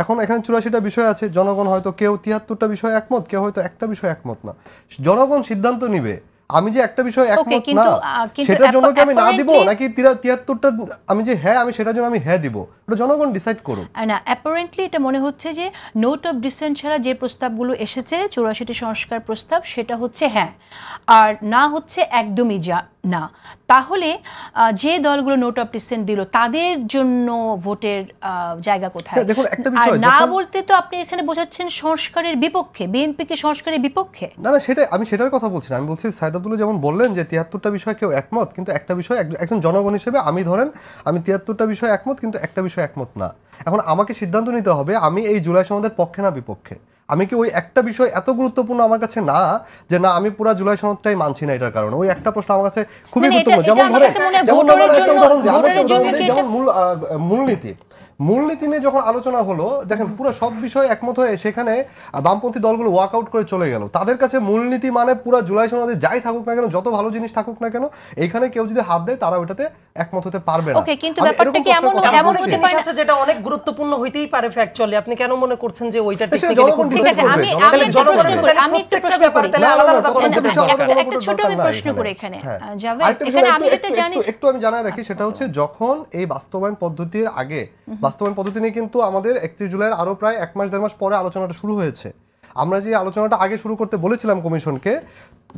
এখন এখানে 84টা বিষয় আছে, জনগণ হয়তো কেউ 73টা বিষয় একমত, কেউ হয়তো একটা বিষয় একমত না, জনগণ সিদ্ধান্ত নিবে। আমি যে একটা বিষয় একমত না সেটার জন্য কি আমি না দিব, নাকি 73টা আমি যে হ্যাঁ আমি সেটার জন্য আমি হ্যাঁ দিব, ওটা জনগণ ডিসাইড করুক না। অ্যাপারেন্টলি এটা মনে হচ্ছে যে নোট অফ ডিসেন্ট ছাড়া যে প্রস্তাবগুলো এসেছে 84টি সংস্কার প্রস্তাব সেটা হচ্ছে হ্যাঁ, আর না হচ্ছে একদমই না। তাহলে যে দলগুলো নোট অফ ডিসেন্ট দিল তাদের জন্য ভোটের জায়গা কোথায়? দেখুন একটা আর বিষয় না বলতে তো আপনি এখানে বোঝাচ্ছেন সংস্কারের বিপক্ষে, বিএনপি কে সংস্কারের বিপক্ষে না। না সেটা আমি সেটার কথা বলছি না, আমি বলছি সাইদ আব্দুল্লাহ যেমন বললেন যে 73টা বিষয় কেউ একমত, কিন্তু একটা বিষয় একজন জনগণ হিসেবে আমি ধরেন আমি 73টা বিষয় একমত কিন্তু একটা বিষয় একমত না। এখন আমাকে সিদ্ধান্ত নিতে হবে আমি এই জুলাই সনদের পক্ষে না বিপক্ষে। আমি কি ওই একটা বিষয় এত গুরুত্বপূর্ণ আমার কাছে না যে না আমি পুরো জুলাই সনদটাই মানছি না এটার কারণে, ওই একটা প্রশ্ন আমার কাছে খুবই গুরুত্বপূর্ণ। যেমন ধরেন যেমন মূলনীতি নিয়ে যখন আলোচনা হলো, দেখেন পুরো সব বিষয় একমত হয়ে সেখানে বামপন্থী দলগুলো ওয়ার্কআউট করে চলে গেল। তাদের কাছে মূলনীতি মানে পুরো জুলাই সনদে যাই থাকুক না কেন, যত ভালো জিনিস থাকুক না কেন, এইখানে কেউ যদি হাত দেয় তারা ওইটাতে একমত হতে পারবে না। ওকে, কিন্তু ব্যাপারটা কি এমন হতে পারে না যেটা অনেক গুরুত্বপূর্ণ হইতেই পারে ফ্যাকচুয়ালি, আপনি কেন মনে করছেন যে ওইটা টেকনিক্যালি ঠিক আছে? আমি একটু প্রশ্ন করি, একটা ছোট প্রশ্ন করে এখানে জাভেদ, এখানে আমি যেটা জানি একটু আমি জানাই রাখি সেটা হচ্ছে যখন এই বাস্তবায়ন পদ্ধতির আগে, বাস্তবায়ন পদ্ধতি নিয়ে কিন্তু আমাদের 31 জুলাইয়ের আরো প্রায় 1 মাস 1.5 মাস পরে আলোচনাটা শুরু হয়েছে। আমরা যে আলোচনাটা আগে শুরু করতে বলেছিলাম কমিশনকে,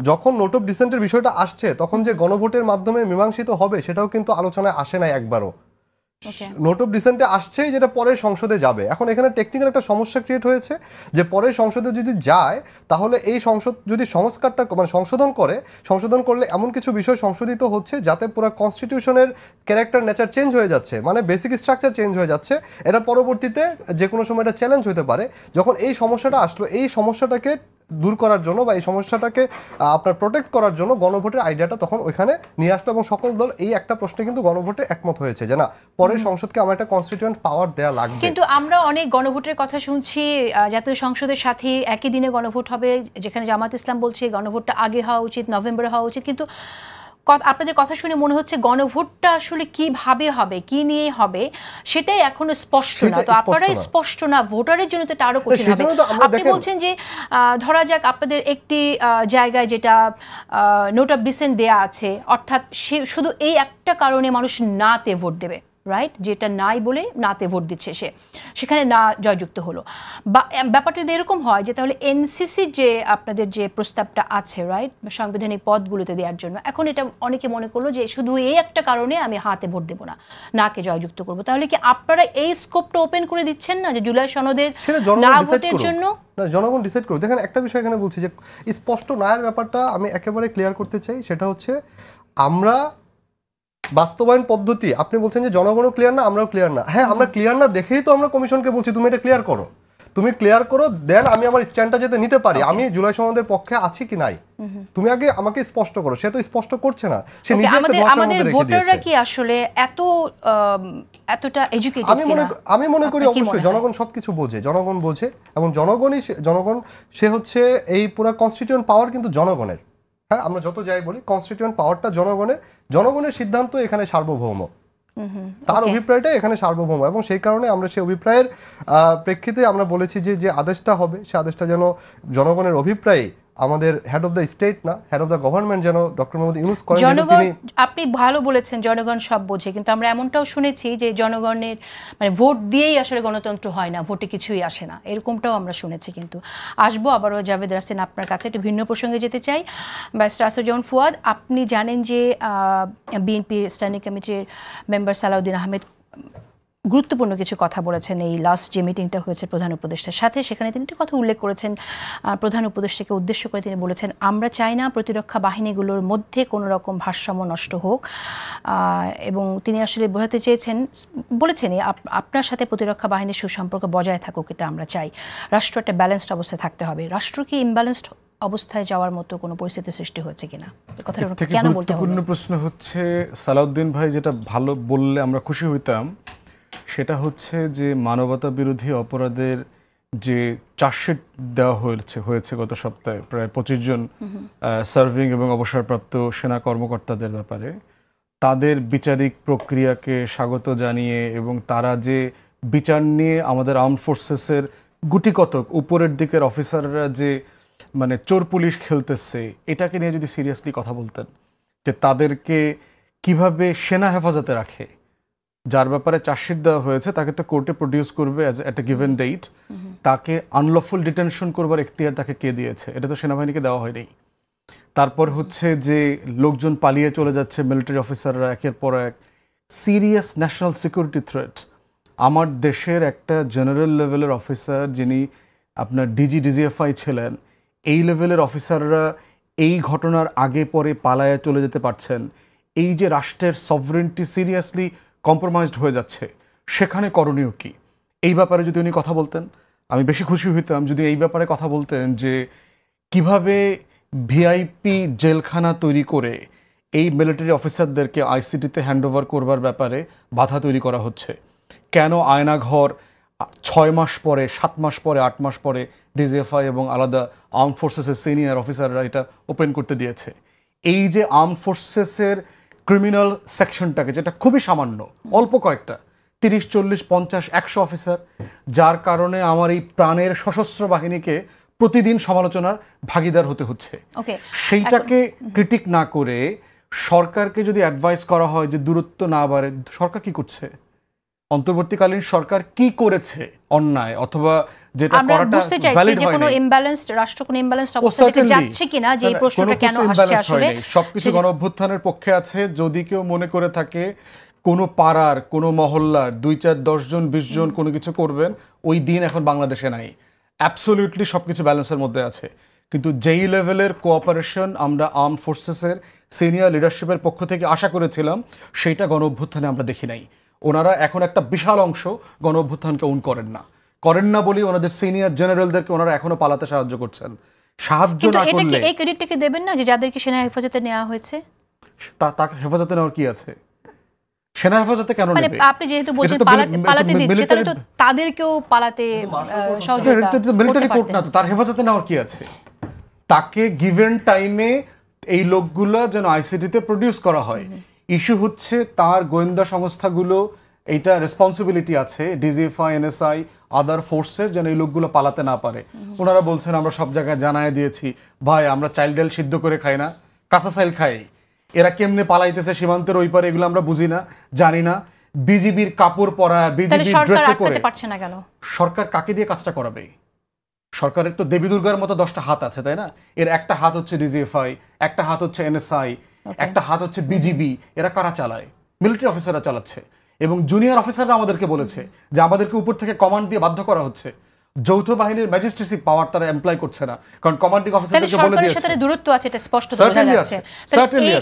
যখন নোট অফ ডিসেন্টের বিষয়টা আসছে তখন যে গণভোটের মাধ্যমে মীমাংসিত হবে সেটাও কিন্তু আলোচনায় আসে নাই একবারও। নোট অফ ডিসেন্টে আসছেই যেটা পরের সংসদে যাবে। এখন এখানে টেকনিক্যাল একটা সমস্যা ক্রিয়েট হয়েছে যে পরের সংসদে যদি যায় তাহলে এই সংসদ যদি সংস্কারটা মানে সংশোধন করলে এমন কিছু বিষয় সংশোধিত হচ্ছে যাতে পুরো কনস্টিটিউশনের ক্যারেক্টার নেচার চেঞ্জ হয়ে যাচ্ছে, মানে বেসিক স্ট্রাকচার চেঞ্জ হয়ে যাচ্ছে। এটা পরবর্তীতে যে কোনো সময় এটা চ্যালেঞ্জ হতে পারে। যখন এই সমস্যাটা আসলো, এই সমস্যাটাকে দূর করার জন্য বা এই সমস্যাটাকে আপনার প্রোটেক্ট করার জন্য গণভোটের আইডিয়াটা তখন ওইখানে নিয়ে আসলো এবং সকল দল এই একটা প্রশ্নে কিন্তু গণভোটে একমত হয়েছে যে না পরের সংসদকে আমার একটা কনস্টিটিউয়েন্ট পাওয়ার দেয়া লাগবে। কিন্তু আমরা অনেক গণভোটের কথা শুনছি, জাতীয় সংসদের সাথে একই দিনে গণভোট হবে, যেখানে জামাত ইসলাম বলছে গণভোটটা আগে হওয়া উচিত, নভেম্বরে হওয়া উচিত। কিন্তু আপনাদের কথা শুনে মনে হচ্ছে গণভোটটা আসলে কিভাবে হবে, কি নিয়ে হবে সেটাই এখনো স্পষ্ট না। তো আপনারাই স্পষ্ট না, ভোটারের জন্য তো এটা আরো কঠিন হবে। আপনি বলছেন যে ধরা যাক আপনাদের একটি জায়গায় যেটা নোট অফ ডিসেন্ট দেয়া আছে, অর্থাৎ শুধু এই একটা কারণে মানুষ নাতে ভোট দেবে, রাইট? যেটা নাই বলে নাতে ভোট দিচ্ছে, সেখানে না জয়যুক্ত হলো। বা ব্যাপারটা যদি এরকম হয় যে তাহলে এনসিসির যে আপনাদের যে প্রস্তাবটা আছে, রাইট, সাংবিধানিক পদগুলোতে দেওয়ার জন্য, এখন এটা অনেকে মনে করলো যে শুধু এই একটা কারণে আমি হাতে ভোট দেবো না, নাকে জয়যুক্ত করবো। তাহলে কি আপনারা এই স্কোপটা ওপেন করে দিচ্ছেন না যে জুলাই সনদের না ভোটের জন্য? না, জনগণ ডিসাইড করুক। দেখেন একটা বিষয় এখানে বলছি যে স্পষ্ট নায়ের ব্যাপারটা আমি একেবারে ক্লিয়ার করতে চাই, সেটা হচ্ছে আমরা বাস্তবায়ন পদ্ধতি, আপনি বলছেন যে জনগণও ক্লিয়ার না, আমরাও ক্লিয়ার না। হ্যাঁ, আমরা ক্লিয়ার না দেখেই তো আমরা কমিশনকে বলছি তুমি এটা ক্লিয়ার করো, তুমি ক্লিয়ার করো, দেন আমি আমার স্ট্যান্ডটা যাতে নিতে পারি আমি জুলাই সনদের পক্ষে আছি কি নাই, তুমি আগে আমাকে স্পষ্ট করো। সে তো স্পষ্ট করছে না, সে নিজে একটা ধোঁয়াশার মধ্যে রেখে দিয়েছে। ভোটাররা কি আসলে এতটা এডুকেটেড কিনা? আমি মনে করি অবশ্যই জনগণ সবকিছু বোঝে, জনগণ বোঝে এবং জনগণ সে হচ্ছে এই পুরো কনস্টিটিউয়েন্ট পাওয়ার কিন্তু জনগণের। হ্যাঁ, আমরা যত যাই বলি কনস্টিটিউয়েন্ট পাওয়ারটা জনগণের সিদ্ধান্ত এখানে সার্বভৌম, তার অভিপ্রায়টা এখানে সার্বভৌম, এবং সেই কারণে আমরা সেই অভিপ্রায়ের প্রেক্ষিতে আমরা বলেছি যে আদেশটা হবে সে আদেশটা যেন জনগণের অভিপ্রায়ে আমাদের হেড অফ দ্য স্টেট না, হেড অফ দ্য গভর্নমেন্ট যেন ডক্টর মোহাম্মদ ইউনূস করেন। জনগণ, আপনি ভালো বলেছেন জনগণ সব বোঝে, কিন্তু আমরা এমনটাও শুনেছি যে জনগণের মানে ভোট দিয়েই আসলে গণতন্ত্র হয় না, ভোটে কিছুই আসে না, এরকমটাও আমরা শুনেছি। কিন্তু আসবো আবারও জাভেদ রাসেল আপনার কাছে, একটু ভিন্ন প্রসঙ্গে যেতে চাই। ব্যারিস্টার আসাদুজ্জামান ফুয়াদ, আপনি জানেন যে বিএনপি স্ট্যান্ডিং কমিটির মেম্বার সালাউদ্দিন আহমেদ গুরুত্বপূর্ণ কিছু কথা বলেছেন এই লাস্ট যে মিটিংটা হয়েছে প্রধান উপদেষ্টার সাথে। সেখানে তিনি একটি কথা উল্লেখ করেছেন, প্রধান উপদেষ্টাকে উদ্দেশ্য করে তিনি বলেছেন, আমরা চাই না প্রতিরক্ষা বাহিনীগুলোর মধ্যে কোনো রকম ভারসাম্য নষ্ট হোক, এবং তিনি আসলে বোঝাতে চেয়েছেন, বলেছেন আপনার সাথে প্রতিরক্ষা বাহিনীর সুসম্পর্ক বজায় থাকুক, এটা আমরা চাই। রাষ্ট্র একটা ব্যালেন্সড অবস্থায় থাকতে হবে। রাষ্ট্র কি ইমব্যালেন্সড অবস্থায় যাওয়ার মতো কোনো পরিস্থিতি সৃষ্টি হয়েছে কিনা, কথাটা কেন বলতে হবে? গুরুত্বপূর্ণ প্রশ্ন হচ্ছে সালাউদ্দিন ভাই যেটা ভালো বললে আমরা খুশি হইতাম, সেটা হচ্ছে যে মানবতা বিরোধী অপরাধের যে চার্জশিট দেওয়া হয়েছে গত সপ্তাহে প্রায় 25 জন সার্ভিং এবং অবসরপ্রাপ্ত সেনা কর্মকর্তাদের ব্যাপারে, তাদের বিচারিক প্রক্রিয়াকে স্বাগত জানিয়ে এবং তারা যে বিচার নিয়ে আমাদের আর্মড ফোর্সেসের গুটিকতক উপরের দিকের অফিসাররা যে মানে চোর পুলিশ খেলতেছে, এটাকে নিয়ে যদি সিরিয়াসলি কথা বলতেন, যে তাদেরকে কিভাবে সেনা হেফাজতে রাখে, যার ব্যাপারে চার্জশিট দেওয়া হয়েছে তাকে তো কোর্টে প্রডিউস করবে অ্যাট এ গিভেন ডেট, তাকে আনলফুল ডিটেনশন করবার এখতিয়ার তাকে কে দিয়েছে? এটা তো সেনাবাহিনীকে দেওয়া হয়নি। তারপর হচ্ছে যে লোকজন পালিয়ে চলে যাচ্ছে, মিলিটারি অফিসাররা একের পর এক, সিরিয়াস ন্যাশনাল সিকিউরিটি থ্রেট। আমার দেশের একটা জেনারেল লেভেলের অফিসার যিনি আপনার ডিজিএফআই ছিলেন, এই লেভেলের অফিসাররা এই ঘটনার আগে পরে পালায়ে চলে যেতে পারছেন। এই যে রাষ্ট্রের সভরেন্টি সিরিয়াসলি কম্প্রোমাইজড হয়ে যাচ্ছে, সেখানে করণীয় কি? এই ব্যাপারে যদি উনি কথা বলতেন আমি বেশি খুশি হইতাম। যদি এই ব্যাপারে কথা বলতেন যে কিভাবে ভিআইপি জেলখানা তৈরি করে এই মিলিটারি অফিসারদেরকে আইসিটিতে হ্যান্ডওভার করবার ব্যাপারে বাধা তৈরি করা হচ্ছে, কেন আয়নাঘর 6 মাস পরে, 7 মাস পরে, 8 মাস পরে ডিজিএফআই এবং আলাদা আর্ম ফোর্সেসের সিনিয়র অফিসাররা এটা ওপেন করতে দিয়েছে। এই যে আর্ম ফোর্সেসের ক্রিমিনাল সেকশনটাকে, যেটা খুবই সামান্য, অল্প কয়েকটা 30, 40, 50, 100 অফিসার, যার কারণে আমার এই প্রাণের সশস্ত্র বাহিনীকে প্রতিদিন সমালোচনার ভাগিদার হতে হচ্ছে। সেইটাকে ক্রিটিক না করে সরকারকে যদি অ্যাডভাইস করা হয় যে দূরত্ব না বাড়ে, সরকার কি করছে? অন্তর্বর্তীকালীন সরকার কি করেছে অন্যায়, অথবা যেটা করাটা ভ্যালিড হয় না? রাষ্ট্র কোন ইমব্যালেন্সড অবস্থা থেকে যাচ্ছে কিনা, যে এই প্রশ্নটা কেন আসছে? আসলে সবকিছু গণ অভ্যুত্থানের পক্ষে আছে। যদি কেউ মনে করে থাকে কোনো পাড়ার কোনো মহল্লার 2, 4, 10 জন 20 জন কোনো কিছু করবেন, ওই দিন এখন বাংলাদেশে নাই। অ্যাবসলিউটলি সবকিছু ব্যালেন্সের মধ্যে আছে। কিন্তু যেই লেভেলের কোঅপারেশন আমরা আর্ম ফোর্সেসের সিনিয়র লিডারশিপের পক্ষ থেকে আশা করেছিলাম, সেইটা গণ অভ্যুত্থানে আমরা দেখি নাই। ওনারা এখন একটা বিশাল অংশ গণ অভ্যুত্থানকে করেন না বলেই ওনাদের সিনিয়র জেনারেলদেরকে ওনারা এখনো পালাতে সাহায্য করছেন। সাহায্য না করলে এই ক্রেডিটটাকে দেবেন না যে যাদেরকে সেনা হেফাজতে নেওয়া হয়েছে? তার হেফাজতে নেওয়ার কি আছে? সেনা হেফাজতে কেন নেবে? আপনি যেহেতু বলছেন পালাতে দিচ্ছে, তাহলে তো তাদেরকেও পালাতে সহযোগিতা। মিলিটারি কোর্ট না তো, তার হেফাজতে নেওয়ার কি আছে? তাকে গিভেন টাইমে এই লোকগুলো যেন আইসিটিতে প্রডিউস করা হয়। ইস্যু হচ্ছে তার গোয়েন্দা সংস্থাগুলো, এইটা রেসপন্সিবিলিটি আছে ডিজিএফআই, এনএসআই, আদার ফোর্সেস, যেন এই লোকগুলো পালাতে না পারে। ওনারা বলছেন আমরা সব জায়গায় জানায় দিয়েছি, ভাই আমরা চাইল্ড ডাল সিদ্ধ করে খাই না, কাঁচা চাইল খাই। এরা কেমনে পালাইতেছে সীমান্তের ওই পারে, এগুলো আমরা বুঝি না, জানি না। বিজিবির কাপড় পরা, বিজিবির ড্রেসে করে সরকার কাকে দিয়ে কাজটা করাবে? সরকারের তো দেবী দুর্গার মতো 10টা হাত আছে, তাই না? এর একটা হাত হচ্ছে ডিজিএফআই, একটা হাত হচ্ছে এনএসআই, একটা হাত হচ্ছে বিজিবি। এরা কারা চালায়? মিলিটারি অফিসাররা চালাচ্ছে। এবং জুনিয়র অফিসাররা আমাদেরকে বলেছে যে আমাদেরকে উপর থেকে কমান্ড দিয়ে বাধ্য করা হচ্ছে। যৌথ বাহিনীর ম্যাজিস্ট্রেসি পাওয়ার তারা এমপ্লয় করছে না, কারণ কমান্ডিং অফিসারদেরকে বলে দিয়েছে। সরকারের সাথে দূরত্ব আছে, এটা স্পষ্ট বোঝা যাচ্ছে।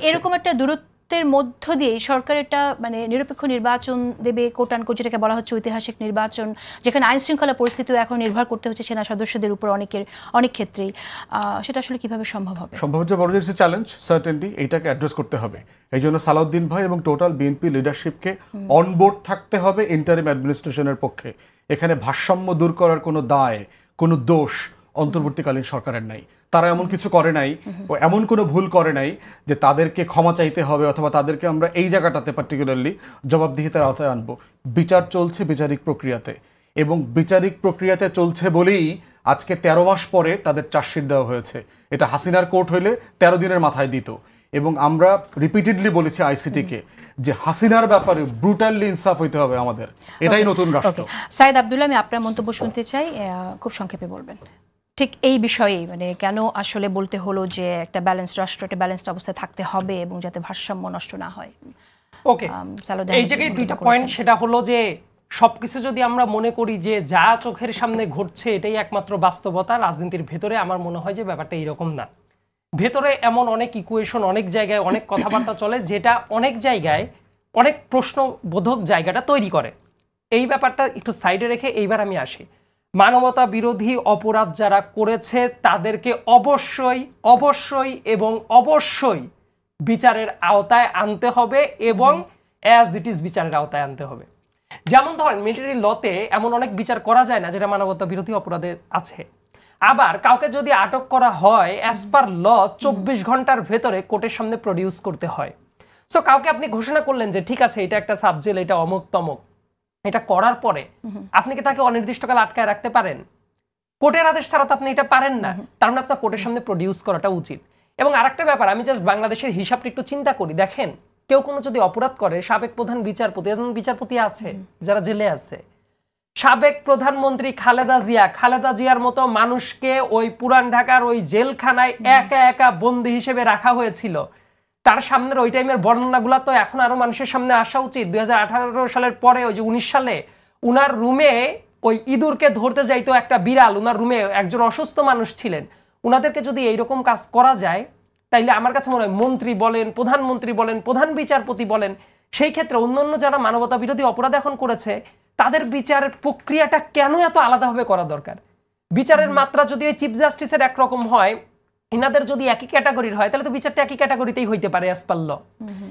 এরকম একটা দূরত্বের মধ্য দিয়ে সরকার একটা মানে নিরপেক্ষ নির্বাচন দেবে, কোট আনকোট, যেটাকে বলা হচ্ছে ঐতিহাসিক নির্বাচন, যেখানে আইন শৃঙ্খলা পরিস্থিতিও এখন নির্ভর করতে হচ্ছে সেনা সদস্যদের উপর অনেক ক্ষেত্রেই। সেটা আসলে কিভাবে সম্ভব হবে? সম্ভব হচ্ছে বড় যে চ্যালেঞ্জ, সার্টেনলি এইটাকে অ্যাড্রেস করতে হবে। এই জন্য সালাউদ্দিন ভাই এবং টোটাল বিএনপি লিডারশিপকে অনবোর্ড থাকতে হবে ইন্টারিম অ্যাডমিনিস্ট্রেশনের পক্ষে। এখানে ভারসাম্য দূর করার কোনো দায়, কোনো দোষ অন্তর্বর্তীকালীন সরকারের নাই। তারা এমন কিছু করে নাই ও এমন কোনো ভুল করে নাই যে তাদেরকে ক্ষমা চাইতে হবে অথবা তাদেরকে আমরা এই জায়গাটাতে পার্টিকুলারলি জবাবদিহিতার আওতায় আনবো। বিচার চলছে বিচারিক প্রক্রিয়াতে, এবং বিচারিক প্রক্রিয়াতে চলছে বলেই আজকে 13 মাস পরে তাদের চার্জশিট দেওয়া হয়েছে। এটা হাসিনার কোর্ট হইলে 13 দিনের মাথায় দিত। এবং আমরা রিপিটেডলি বলেছি আইসিটিকে যে হাসিনার ব্যাপারে ব্রুটালি ইনসাফ হইতে হবে আমাদের, এটাই নতুন রাষ্ট্র। সাইদ আব্দুল্লাহ, আমি আপনার মন্তব্য শুনতে চাই, খুব সংক্ষেপে বলবেন ঠিক এই বিষয়েই, মানে কেন আসলে বলতে হলো যে একটা ব্যালেন্স রাষ্ট্র একটা ব্যালেন্সড অবস্থায় থাকতে হবে এবং যাতে ভারসাম্য নষ্ট না হয়। ওকে, এই জায়গায় দুইটা পয়েন্ট, সেটা হলো যে সবকিছু যদি আমরা মনে করি যে যা চোখের সামনে ঘটছে এটাই একমাত্র বাস্তবতা, রাজনীতির ভেতরে আমার মনে হয় যে ব্যাপারটা এইরকম না। ভেতরে এমন অনেক ইকুয়েশন, অনেক জায়গায় অনেক কথাবার্তা চলে যেটা অনেক জায়গায় অনেক প্রশ্নবোধক জায়গাটা তৈরি করে। এই ব্যাপারটা একটু সাইডে রেখে এইবার আমি আসি। মানবতা বিরোধী অপরাধ যারা করেছে তাদেরকে অবশ্যই অবশ্যই এবং অবশ্যই বিচারের আওতায় আনতে হবে, এবং অ্যাজ ইট ইজ বিচারের আওতায় আনতে হবে। যেমন ধরেন মিলিটারি লতে এমন অনেক বিচার করা যায় না যেটা মানবতা বিরোধী অপরাধের আছে। আবার কাউকে যদি আটক করা হয় অ্যাজ পার ল 24 ঘন্টার ভেতরে কোর্টের সামনে প্রডিউস করতে হয়। সো কাউকে আপনি ঘোষণা করলেন যে ঠিক আছে এটা একটা সাবজেল, এটা অমুক তমক, এটা করার পরে আপনি কি তাকে অনির্দিষ্টকাল আটকায় রাখতে পারেন? কোর্টের আদেশ ছাড়া তো আপনি এটা পারেন না, তার মানে আপনার কোর্টের সামনে প্রডিউস করাটা উচিত। এবং আরেকটা ব্যাপার, আমি জাস্ট বাংলাদেশের হিসাবটা একটু চিন্তা করি। দেখেন, কেউ কোনো যদি অপরাধ করে, সাবেক প্রধান বিচারপতি আছে যারা জেলে আছে, সাবেক প্রধানমন্ত্রী খালেদা জিয়ার মতো মানুষকে ওই পুরান ঢাকার ওই জেলখানায় একা একা বন্দী হিসেবে রাখা হয়েছিল। তার সামনের ওই টাইমের বর্ণনাগুলো তো এখন আরো মানুষের সামনে আসা উচিত। 2018 সালের পরে ওই যে 19 সালে উনার রুমে ওই ইঁদুরকে ধরতে যাইতো একটা বিড়াল, উনার রুমে একজন অসুস্থ মানুষ ছিলেন। উনাদেরকে যদি এইরকম কাজ করা যায় তাইলে আমার কাছে মনে হয় মন্ত্রী বলেন, প্রধানমন্ত্রী বলেন, প্রধান বিচারপতি বলেন, সেই ক্ষেত্রে অন্যান্য যারা মানবতা বিরোধী অপরাধ এখন করেছে তাদের বিচারের প্রক্রিয়াটা কেন এত আলাদাভাবে করা দরকার? বিচারের মাত্রা যদি ওই চিফ জাস্টিসের একরকম হয়, ইনাদের যদি একই ক্যাটাগরির হয়, তাহলে তো বিচারটা একই ক্যাটাগরিতেই হইতে পারে অ্যাজ পার ল।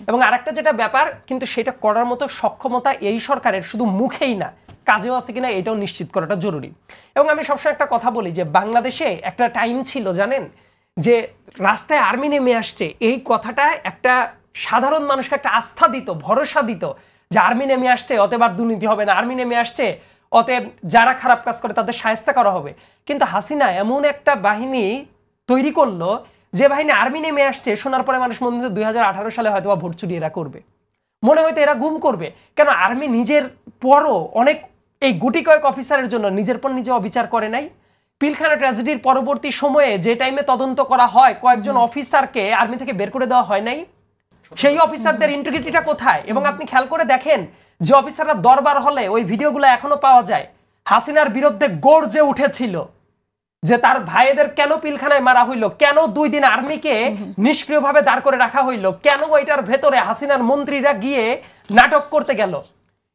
এবং আরেকটা যেটা ব্যাপার, কিন্তু সেটা করার মতো সক্ষমতা এই সরকারের শুধু মুখেই না, কাজেও আছে কিনা এটাও নিশ্চিত করাটা জরুরি। এবং আমি সবসময় একটা কথা বলি যে বাংলাদেশে একটা টাইম ছিল জানেন, যে রাস্তায় আর্মি নেমে আসছে, এই কথাটা একটা সাধারণ মানুষকে একটা আস্থা দিত, ভরসা দিত যে আর্মি নেমে আসছে অতএব আর দুর্নীতি হবে না, আর্মি নেমে আসছে অতএব যারা খারাপ কাজ করে তাদের শায়েস্তা করা হবে। কিন্তু হাসিনা এমন একটা বাহিনী তৈরি করলো যে বাহিনী আর্মি নেমে আসছে শোনার পরে মানুষ মনে হচ্ছে 2018 সালে হয়তো ভোট চুরি এরা করবে, মনে হয়তো এরা গুম করবে। কেন আর্মি নিজের পরও অনেক এই গুটি কয়েক অফিসারের জন্য নিজের পর নিজে অবিচার করে নাই? পিলখানা ট্র্যাজেডির পরবর্তী সময়ে যে টাইমে তদন্ত করা হয় কয়েকজন অফিসারকে আর্মি থেকে বের করে দেওয়া হয় নাই? সেই অফিসারদের ইন্টিগ্রিটিটা কোথায়? এবং আপনি খেয়াল করে দেখেন যে অফিসাররা দরবার হলে ওই ভিডিওগুলো এখনো পাওয়া যায়, হাসিনার বিরুদ্ধে গর্জে উঠেছিল যে তার ভাইদের কেন পিলখানায় মারা হইল, কেন 2 দিন আর্মিকে নিষ্ক্রিয়ভাবে দাঁড় করে রাখা হইল, কেন ওইটার ভেতরে হাসিনার মন্ত্রীরা গিয়ে নাটক করতে গেল।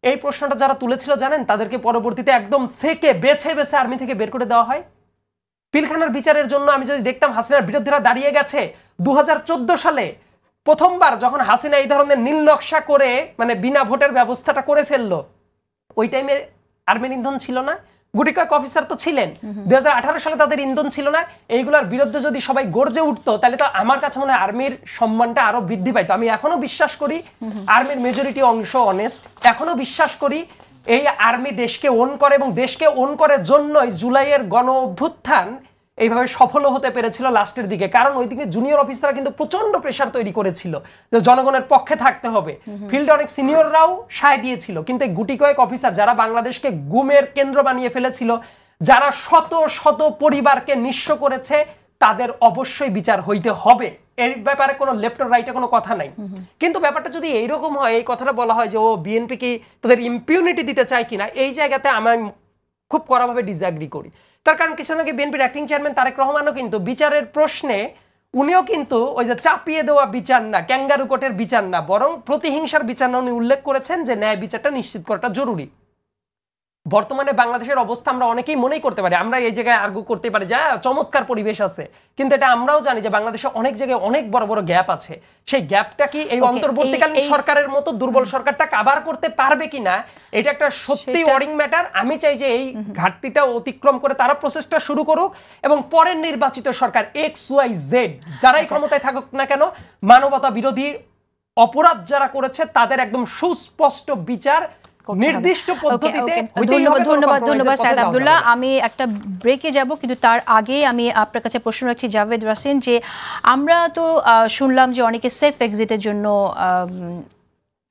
এই প্রশ্নটা যারা তুলেছিল জানেন, তাদেরকে পরবর্তীতে একদম সেকে বেছে বেছে আর্মি থেকে বের করে দেওয়া হয়। পিলখানার বিচারের জন্য আমি যদি দেখতাম হাসিনার বিরুদ্ধেরা দাঁড়িয়ে গেছে 2014 সালে প্রথমবার যখন হাসিনা এই ধরনের নীল নকশা করে মানে বিনা ভোটের ব্যবস্থাটা করে ফেললো, ওই টাইমে আর্মির ইন্ধন ছিল না, গুটি কয়েক অফিসার তো ছিলেন। 2018 সালে তাদের ইন্ধন ছিল না। এইগুলোর বিরুদ্ধে যদি সবাই গর্জে উঠতো তাহলে তো আমার কাছে মনে হয় আর্মির সম্মানটা আরো বৃদ্ধি পাইতো। আমি এখনো বিশ্বাস করি আর্মির মেজরিটি অংশ অনেস্ট, এখনো বিশ্বাস করি এই আর্মি দেশকে ওন করে, এবং দেশকে ওন করার জন্যই জুলাইয়ের গণ অভ্যুত্থান এইভাবে সফল হতে পেরেছিল লাস্টের দিকে। কারণ ওই দিকে জুনিয়র অফিসাররা কিন্তু প্রচন্ড প্রেসার তৈরি করেছিল যে জনগণের পক্ষে থাকতে হবে, ফিল্ডে অনেক সিনিয়ররাও সায় দিয়েছিল। কিন্তু এই গুটি কয়েক অফিসার যারা বাংলাদেশকে গুমের কেন্দ্র বানিয়ে ফেলেছিল, যারা শত শত পরিবারকে নিঃস্ব করেছে, তাদের অবশ্যই বিচার হইতে হবে। এর ব্যাপারে কোনো লেফট অর রাইটে কোনো কথা নাই। কিন্তু ব্যাপারটা যদি এইরকম হয়, এই কথাটা বলা হয় যে ও বিএনপি কি তাদের ইম্পিউনিটি দিতে চায় কিনা, এই জায়গাতে আমি খুব কড়াভাবে ডিসঅ্যাগ্রি করি। তার কারণ কিছু আগে বিএনপির অ্যাক্টিং চেয়ারম্যান তারেক রহমানও কিন্তু বিচারের প্রশ্নে উনিও কিন্তু ওই যে চাপিয়ে দেওয়া বিচার না, ক্যাঙ্গারু কোর্টের বিচার না, বরং প্রতিহিংসার বিচার না উনি উল্লেখ করেছেন যে ন্যায় বিচারটা নিশ্চিত করাটা জরুরি। বর্তমানে বাংলাদেশের অবস্থা আমরা অনেকেই মনেই করতে পারি, আমরা এই জায়গায় আর্গু করতে পারি যা চমৎকার পরিবেশ আছে, কিন্তু এটা আমরাও জানি যে বাংলাদেশে অনেক জায়গায় অনেক বড় বড় গ্যাপ আছে। সেই গ্যাপটা কি এই অন্তর্বর্তীকালীন সরকারের মতো দুর্বল সরকারটা কাভার করতে পারবে কিনা, এটা একটা সত্যি ওয়ারিং ম্যাটার। আমি চাই যে এই ঘাটতিটা অতিক্রম করে তারা প্রসেসটা শুরু করুক এবং পরের নির্বাচিত সরকার XYZ যারাই ক্ষমতায় থাকুক না কেন, মানবতা বিরোধী অপরাধ যারা করেছে তাদের একদম সুস্পষ্ট বিচার নির্দিষ্ট পদ্ধতিতে। ধন্যবাদ সাইদ আব্দুল্লাহ। আমি একটা ব্রেকে যাব, কিন্তু তার আগে আমি আপনার কাছে প্রশ্ন রাখছি জাভেদ রাসিন, যে আমরা তো শুনলাম যে অনেকে সেফ এক্সিটের জন্য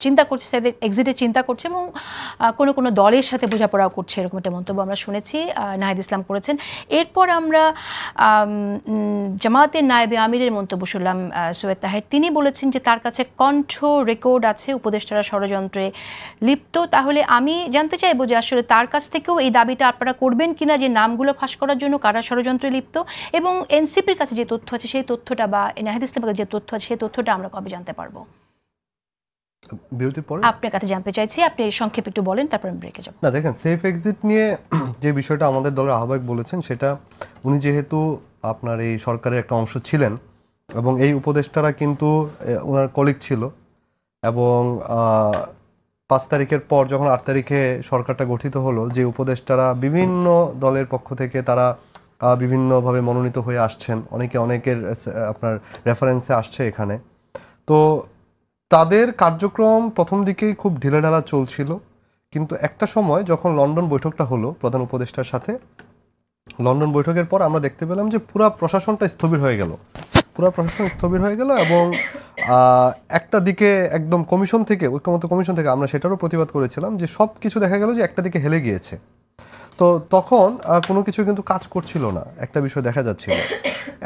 চিন্তা করছে, সেফ এক্সিটের চিন্তা করছে এবং কোনো কোনো দলের সাথে বোঝাপড়াও করছে, এরকম একটা মন্তব্য আমরা শুনেছি নাহিদ ইসলাম করেছেন। এরপর আমরা জামায়াতের নায়েবে আমিরের মন্তব্য শুনলাম সৈয়দ তাহের, তিনি বলেছেন যে তার কাছে কণ্ঠ রেকর্ড আছে উপদেষ্টারা ষড়যন্ত্রে লিপ্ত। তাহলে আমি জানতে চাইবো যে আসলে তার কাছ থেকেও এই দাবিটা আপনারা করবেন কিনা যে নামগুলো ফাঁস করার জন্য কারা ষড়যন্ত্রে লিপ্ত, এবং এনসিপির কাছে যে তথ্য আছে সেই তথ্যটা, বা নাহিদ ইসলামের কাছে যে তথ্য আছে সেই তথ্যটা আমরা কবে জানতে পারবো? বিরতির পরে আপনার কাছে জানতে চাইছি, আপনি সংক্ষেপে একটু বলেন, তারপর আমি ব্রেকে যাব। না দেখেন, সেফ এক্সিট নিয়ে যে বিষয়টা আমাদের দলের আহ্বায়ক বলেছেন, সেটা উনি যেহেতু আপনার এই সরকারের একটা অংশ ছিলেন এবং এই উপদেষ্টারা কিন্তু ওনার কলিগ ছিল, এবং 5 তারিখের পর যখন 8 তারিখে সরকারটা গঠিত হলো, যে উপদেষ্টারা বিভিন্ন দলের পক্ষ থেকে তারা বিভিন্নভাবে মনোনীত হয়ে আসছেন, অনেকের আপনার রেফারেন্সে আসছে এখানে, তো তাদের কার্যক্রম প্রথম দিকেই খুব ঢিলেঢালা চলছিল। কিন্তু একটা সময় যখন লন্ডন বৈঠকটা হলো প্রধান উপদেষ্টার সাথে, লন্ডন বৈঠকের পর আমরা দেখতে পেলাম যে পুরো প্রশাসনটা স্থবির হয়ে গেল, এবং একটা দিকে একদম কমিশন থেকে, ঐক্যমত্য কমিশন থেকে আমরা সেটারও প্রতিবাদ করেছিলাম যে সব কিছু দেখা গেল যে একটা দিকে হেলে গিয়েছে। তো তখন কোনো কিছু কিন্তু কাজ করছিল না, একটা বিষয় দেখা যাচ্ছিল,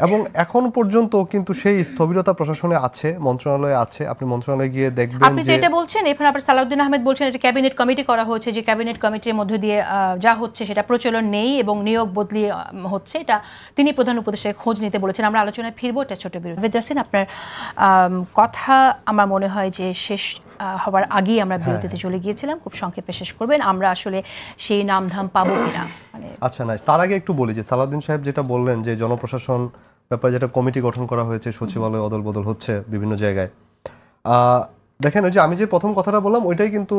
এবং এখন পর্যন্ত কিন্তু সেই স্থবিরতা প্রশাসনে আছে, মন্ত্রণালয়ে আছে। আপনি মন্ত্রণালয়ে গিয়ে দেখবেন আপনি তো এটা বলছেন, এরপর আপনার সালাউদ্দিন আহমেদ বলছেন এটা ক্যাবিনেট কমিটি করা হয়েছে, যে ক্যাবিনেট কমিটির মধ্য দিয়ে যা হচ্ছে সেটা প্রচলন নেই এবং নিয়োগ বদলি হচ্ছে, এটা তিনি প্রধান উপদেষ্টাকে খোঁজ নিতে বলেছেন। আমরা আলোচনায় ফিরবো, এটা ছোট বিরতি। জাভেদ রাসিন, আপনার কথা আমার মনে হয় যে শেষ হওয়ার আগেই আমরা বিরতিতে চলে গিয়েছিলাম, খুব সংক্ষেপে শেষ করবেন, আমরা আসলে সেই নামধাম পাবো কিনা। আচ্ছা না, তার আগে একটু বলি যে সালাউদ্দিন সাহেব যেটা বললেন যে জনপ্রশাসন ব্যাপারে যেটা কমিটি গঠন করা হয়েছে, সচিবালয় অদল বদল হচ্ছে বিভিন্ন জায়গায়, দেখেন ওই যে আমি যে প্রথম কথাটা বললাম ওইটাই কিন্তু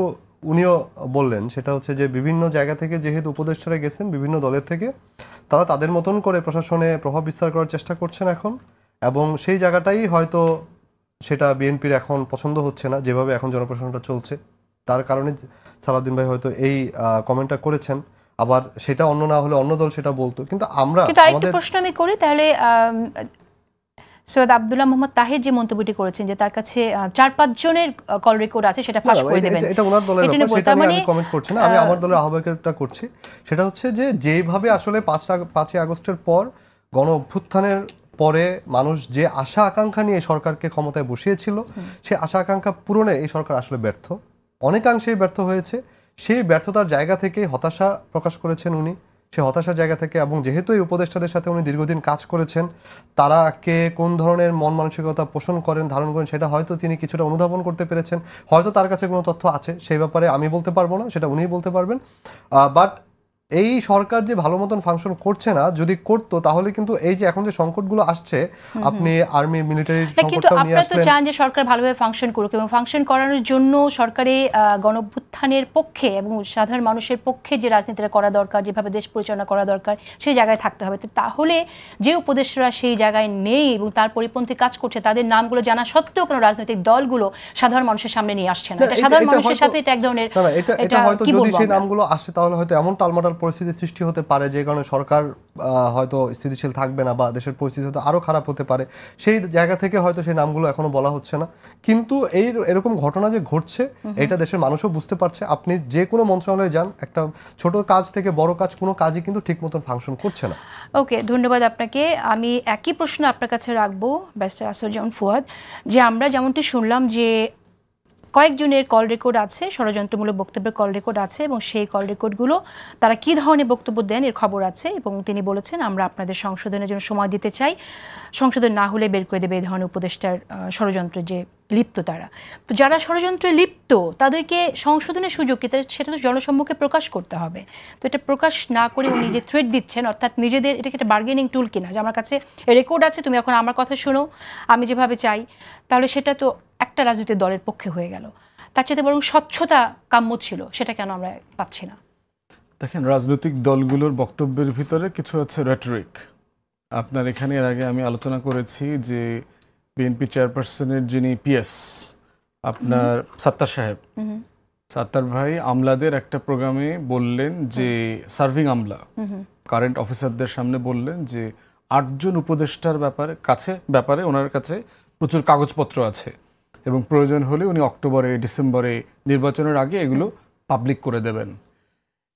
উনিও বললেন, সেটা হচ্ছে যে বিভিন্ন জায়গা থেকে যেহেতু উপদেষ্টারা গেছেন বিভিন্ন দলের থেকে, তারা তাদের মতন করে প্রশাসনে প্রভাব বিস্তার করার চেষ্টা করছেন এখন, এবং সেই জায়গাটাই হয়তো সেটা বিএনপির এখন পছন্দ হচ্ছে না, যেভাবে এখন জনপ্রশাসনটা চলছে, তার কারণে সালাউদ্দিন ভাই হয়তো এই কমেন্টটা করেছেন। আবার সেটা অন্য না হলে অন্য দল সেটা বলতো, কিন্তু আমরা আমাদের প্রশ্ন আমি করি তাহলে, সৈয়দ আব্দুল্লাহ মোহাম্মদ তাহের যে মন্তব্যটি করেছেন যে তার কাছে 4-5 জনের কল রেকর্ড আছে, সেটা ফাঁস করে দিবেন, এটা ওনার দলের ব্যাপার, সেটা নিয়ে আমি কমেন্ট করছি না, আমি আমার দলের আহ্বায়কটা করছি। সেটা হচ্ছে যে যেভাবে আসলে 5ই আগস্টের পর গণ অভ্যুত্থানের পরে মানুষ যে আশা আকাঙ্ক্ষা নিয়ে সরকারকে ক্ষমতায় বসিয়েছিল, সেই আশা আকাঙ্ক্ষা পূরণে এই সরকার আসলে ব্যর্থ, অনেকাংশেই ব্যর্থ হয়েছে। সেই ব্যর্থতার জায়গা থেকে হতাশা প্রকাশ করেছেন উনি, সেই হতাশার জায়গা থেকে, এবং যেহেতু এই উপদেষ্টাদের সাথে উনি দীর্ঘদিন কাজ করেছেন, তারা কে কোন ধরনের মন মানসিকতা পোষণ করেন, ধারণ করেন, সেটা হয়তো তিনি কিছুটা অনুধাবন করতে পেরেছেন। হয়তো তার কাছে কোনো তথ্য আছে, সেই ব্যাপারে আমি বলতে পারবো না, সেটা উনিই বলতে পারবেন। বাট এই সরকার যে ভালো মতন ফাংশন করছে না, যদি করতো তাহলে কিন্তু এই যে এখন যে সংকটগুলো আসছে, আপনি আর্মি মিলিটারি সংকটটা নিয়ে আসলেন, আপনারা তো চান যে সরকার ভালোভাবে ফাংশন করুক, এবং ফাংশন করানোর জন্য সরকারে গণঅভ্যুত্থানের পক্ষে এবং সাধারণ মানুষের পক্ষে যে রাজনীতিটা করা দরকার, যেভাবে দেশ পরিচালনা করা দরকার, সেই জায়গায় থাকতে হবে। তাহলে যে উপদেষ্টারা সেই জায়গায় নেই এবং তার পরিপন্থী কাজ করছে, তাদের নামগুলো জানা সত্ত্বেও কোনো রাজনৈতিক দলগুলো সাধারণ মানুষের সামনে নিয়ে আসছে না, সাধারণ মানুষের সাথে এটা এক ধরনের, এটা হয়তো যদি সেই নামগুলো আসে তাহলে হয়তো এমন টালমাটাল পরিস্থিতি সৃষ্টি হতে পারে, যে কারণে সরকার হয়তো স্থিতিশীল থাকবে না, বা দেশের পরিস্থিতি হয়তো আরো খারাপ হতে পারে। সেই জায়গা থেকে হয়তো সেই নামগুলো এখনো বলা হচ্ছে না, কিন্তু এরকম ঘটনা যে ঘটছে এটা দেশের মানুষও বুঝতে পারছে। আপনি যে কোনো মন্ত্রণালয়ে যান, একটা ছোট কাজ থেকে বড় কাজ, কোনো কাজই কিন্তু ঠিক মতন ফাংশন করছে না। ওকে, ধন্যবাদ আপনাকে। আমি একই প্রশ্ন আপনার কাছে রাখবো ব্যারিস্টার আসরুজ্জামান ফুয়াদ, যে আমরা যেমনটি শুনলাম যে কয়েকজনের কল রেকর্ড আছে, ষড়যন্ত্রমূলক বক্তব্যের কল রেকর্ড আছে, এবং সেই কল রেকর্ডগুলো তারা কী ধরনের বক্তব্য দেন এর খবর আছে। এবং তিনি বলেছেন আমরা আপনাদের সংশোধনের জন্য সময় দিতে চাই, সংশোধন না হলে বের করে দেবে এই ধরনের উপদেষ্টার ষড়যন্ত্রে যে লিপ্ত তারা। তো যারা ষড়যন্ত্রে লিপ্ত তাদেরকে সংশোধনের সুযোগ কি, সেটা তো জনসম্মুখে প্রকাশ করতে হবে। তো এটা প্রকাশ না করে উনি যে থ্রেট দিচ্ছেন, অর্থাৎ নিজেদের এটাকে একটা বার্গেনিং টুল কিনা, যে আমার কাছে রেকর্ড আছে, তুমি এখন আমার কথা শোনো, আমি যেভাবে চাই, তাহলে সেটা তো একটা রাজনৈতিক দলের পক্ষে হয়ে গেল। তার চাইতে বরং স্বচ্ছতা কাম্য ছিল, সেটা কেন আমরা পাচ্ছি না? দেখেন, রাজনৈতিক দলগুলোর বক্তব্যের ভিতরে কিছু আছে রেটরিক। আপনার এখানে এর আগে আমি আলোচনা করেছি যে বিএনপি চেয়ারপারসনের যিনি পিএস আপনার সাত্তার সাহেব, সাত্তার ভাই আমলাদের একটা প্রোগ্রামে বললেন যে সার্ভিং আমলা কারেন্ট অফিসারদের সামনে বললেন যে 8 জন উপদেষ্টার ব্যাপারে ওনার কাছে প্রচুর কাগজপত্র আছে এবং প্রয়োজন হলে উনি অক্টোবরে ডিসেম্বরে নির্বাচনের আগে এগুলো পাবলিক করে দেবেন।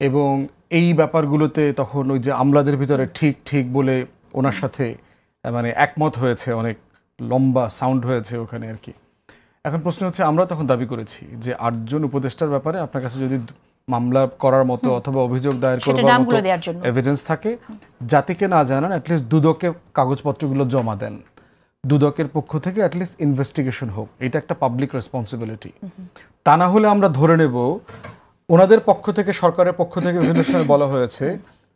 এবং এই ব্যাপারগুলোতে তখন ওই যে আমলাদের ভিতরে ঠিক ঠিক বলে ওনার সাথে মানে একমত হয়েছে, অনেক লম্বা সাউন্ড হয়েছে ওখানে আর কি। এখন প্রশ্ন হচ্ছে, আমরা তখন দাবি করেছি যে 8 জন উপদেষ্টার ব্যাপারে আপনার কাছে যদি মামলা করার মতো অথবা অভিযোগ দায়ের করবার মতো এভিডেন্স থাকে, জাতিকে না জানান, অ্যাটলিস্ট দুদকে কাগজপত্রগুলো জমা দেন, দুদকের পক্ষ থেকে অ্যাটলিস্ট ইনভেস্টিগেশন হোক, এটা একটা পাবলিক রেসপন্সিবিলিটি। তা না হলে আমরা ধরে নেব ওনাদের পক্ষ থেকে, সরকারের পক্ষ থেকে বিভিন্ন সময় বলা হয়েছে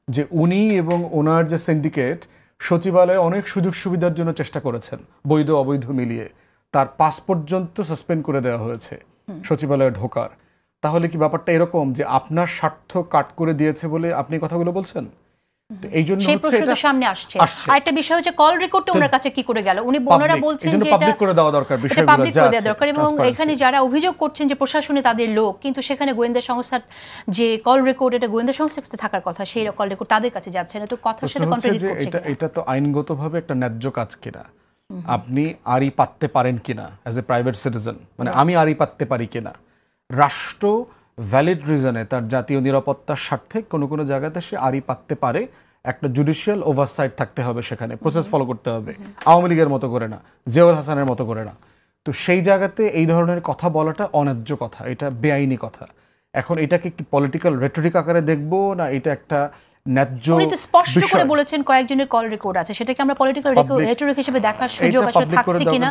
যে উনি এবং ওনার যে সিন্ডিকেট সচিবালয়ে অনেক সুযোগ সুবিধার জন্য চেষ্টা করেছেন, বৈধ অবৈধ মিলিয়ে, তার পাস পর্যন্ত সাসপেন্ড করে দেওয়া হয়েছে সচিবালয়ে ঢোকার। তাহলে কি ব্যাপারটা এরকম যে আপনার স্বার্থ কাট করে দিয়েছে বলে আপনি কথাগুলো বলছেন? এই জন্য সামনে আসছে। আরেকটা বিষয় হচ্ছে কল রেকর্ডটা ওনার কাছে কি করে গেল? ওনারা বলছেন যে এটা পাবলিক করে দেওয়া দরকার, বিষয়গুলো যা আছে এবং এখানে যারা অভিযোগ করছেন যে প্রশাসনে তাদের লোক, কিন্তু সেখানে গোয়েন্দা সংস্থার যে কল রেকর্ড, এটা গোয়েন্দা সংস্থার কাছে থাকার কথা, সেই কল রেকর্ড তাদের কাছে যাচ্ছে না। তো কথার সাথে কন্ট্রাডিক্ট করছে। এটা তো আইনগতভাবে একটা ন্যায্য কাজ কিনা, আপনি আরই পাততে পারেন কিনা অ্যাজ এ প্রাইভেট সিটিজেন, মানে আমি আরই পাততে পারি কিনা, রাষ্ট্র ভ্যালিড রিজনে তার জাতীয় নিরাপত্তার স্বার্থে কোনো কোনো জায়গাতে সে আরই পাততে পারে, একটা জুডিশিয়াল ওভারসাইট থাকতে হবে, সেখানে প্রসেস ফলো করতে হবে, আওয়ামী লীগের মতো করে না, জিয়াউল হাসানের মতো করে না। তো সেই জায়গাতে এই ধরনের কথা বলাটা অন্যায্য কথা, এটা বেআইনি কথা। এখন এটাকে কি পলিটিক্যাল রেটরিক আকারে দেখবো, না এটা একটা ন্যায্য? উনি তো স্পষ্ট করে বলেছেন কয়েকজনের কল রেকর্ড আছে, সেটাকে আমরা পলিটিক্যাল রেটরিক হিসেবে দেখার সুযোগ আসলে থাকছে কিনা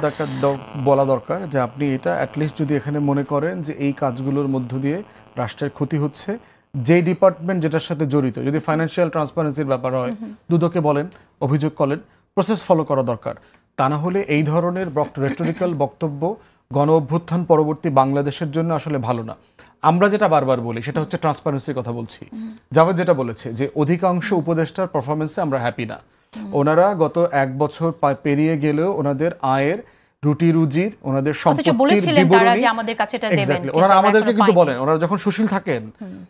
বলা দরকার। যে আপনি এটা অ্যাটলিস্ট যদি এখানে মনে করেন যে এই কাজগুলোর মধ্য দিয়ে রাষ্ট্রের ক্ষতি হচ্ছে, যে ডিপার্টমেন্ট যেটার সাথে জড়িত, যদি ফাইন্যান্সিয়াল ট্রান্সপারেন্সির ব্যাপার হয়, দুদকে বলেন, অভিযোগ করেন, প্রসেস ফলো করা দরকার। তা না হলে এই ধরনের রেটরিক্যাল বক্তব্য গণ অভ্যুত্থান পরবর্তী বাংলাদেশের জন্য আসলে ভালো না। আমরা যেটা বারবার বলি সেটা হচ্ছে ট্রান্সপারেন্সির কথা বলছি। জাভেদ যেটা বলেছে যে অধিকাংশ উপদেষ্টার পারফরমেন্সে আমরা হ্যাপি না। ওনারা গত 1 বছর পেরিয়ে গেলেও ওনাদের আয়ের রুটি রুজির, ওনাদের সম্পত্তির বিবরণী, ওনারা আমাদেরকে কিন্তু বলেন, ওনারা যখন সুশীল থাকেন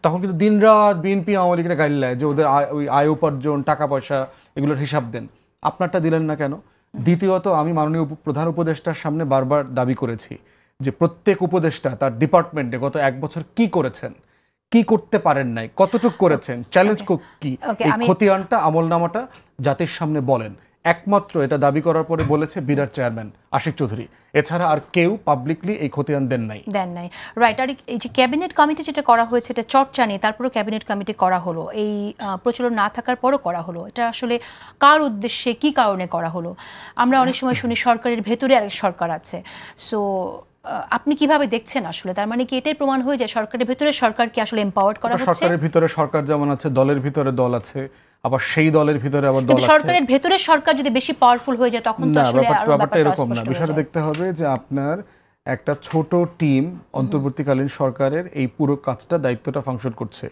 তখন কিন্তু দিনরাত বিএনপি আওয়ামী লীগের গাইডলাইন যে ওদের ওই আয় উপার্জন, টাকা পয়সা, এগুলোর হিসাব দেন। আপনারটা দিলেন না কেন? দ্বিতীয়ত, আমি মাননীয় প্রধান উপদেষ্টার সামনে বারবার দাবি করেছি যে প্রত্যেক উপদেষ্টা তার ডিপার্টমেন্টে গত 1 বছর কি করেছেন, কি করতে পারেন নাই, কতটুকু করেছেন, চ্যালেঞ্জ কি, এই খতিয়ানটা, আমলনামাটা জাতির সামনে বলেন। একমাত্র এটা দাবি করার পরে বলেছে বিরাট চেয়ারম্যান আশিক চৌধুরী, এছাড়া আর কেউ পাবলিকলি এই খতিয়ান দেন নাই। রাইট। আর এই যে ক্যাবিনেট কমিটি যেটা করা হয়েছে, এটা চর্চা নেই, তারপরেও ক্যাবিনেট কমিটি করা হলো, এই প্রচলন না থাকার পরও করা হলো, এটা আসলে কার উদ্দেশ্যে, কি কারণে করা হলো? আমরা অনেক সময় শুনি সরকারের ভেতরে আরেক সরকার আছে। সো আপনি কিভাবে দেখছেন আসলে? তার মানে কি এটাই প্রমাণ হয়ে যায় সরকারের ভিতরে সরকারকে আসলে এম্পাওয়ার্ড করা হচ্ছে? সরকারের ভিতরে সরকার যেমন আছে, দলের ভিতরে দল আছে, আবার সেই দলের ভিতরে আবার দল আছে। সরকারের ভিতরে সরকার যদি বেশি পাওয়ারফুল হয়ে যায় তখন তো আসলে আরো ব্যাপারটা এরকম না। বিষয়টা দেখতে হবে যে আপনার একটা ছোট টিম অন্তর্বর্তীকালীন সরকারের এই পুরো কাজটা, দায়িত্বটা ফাংশন করছে,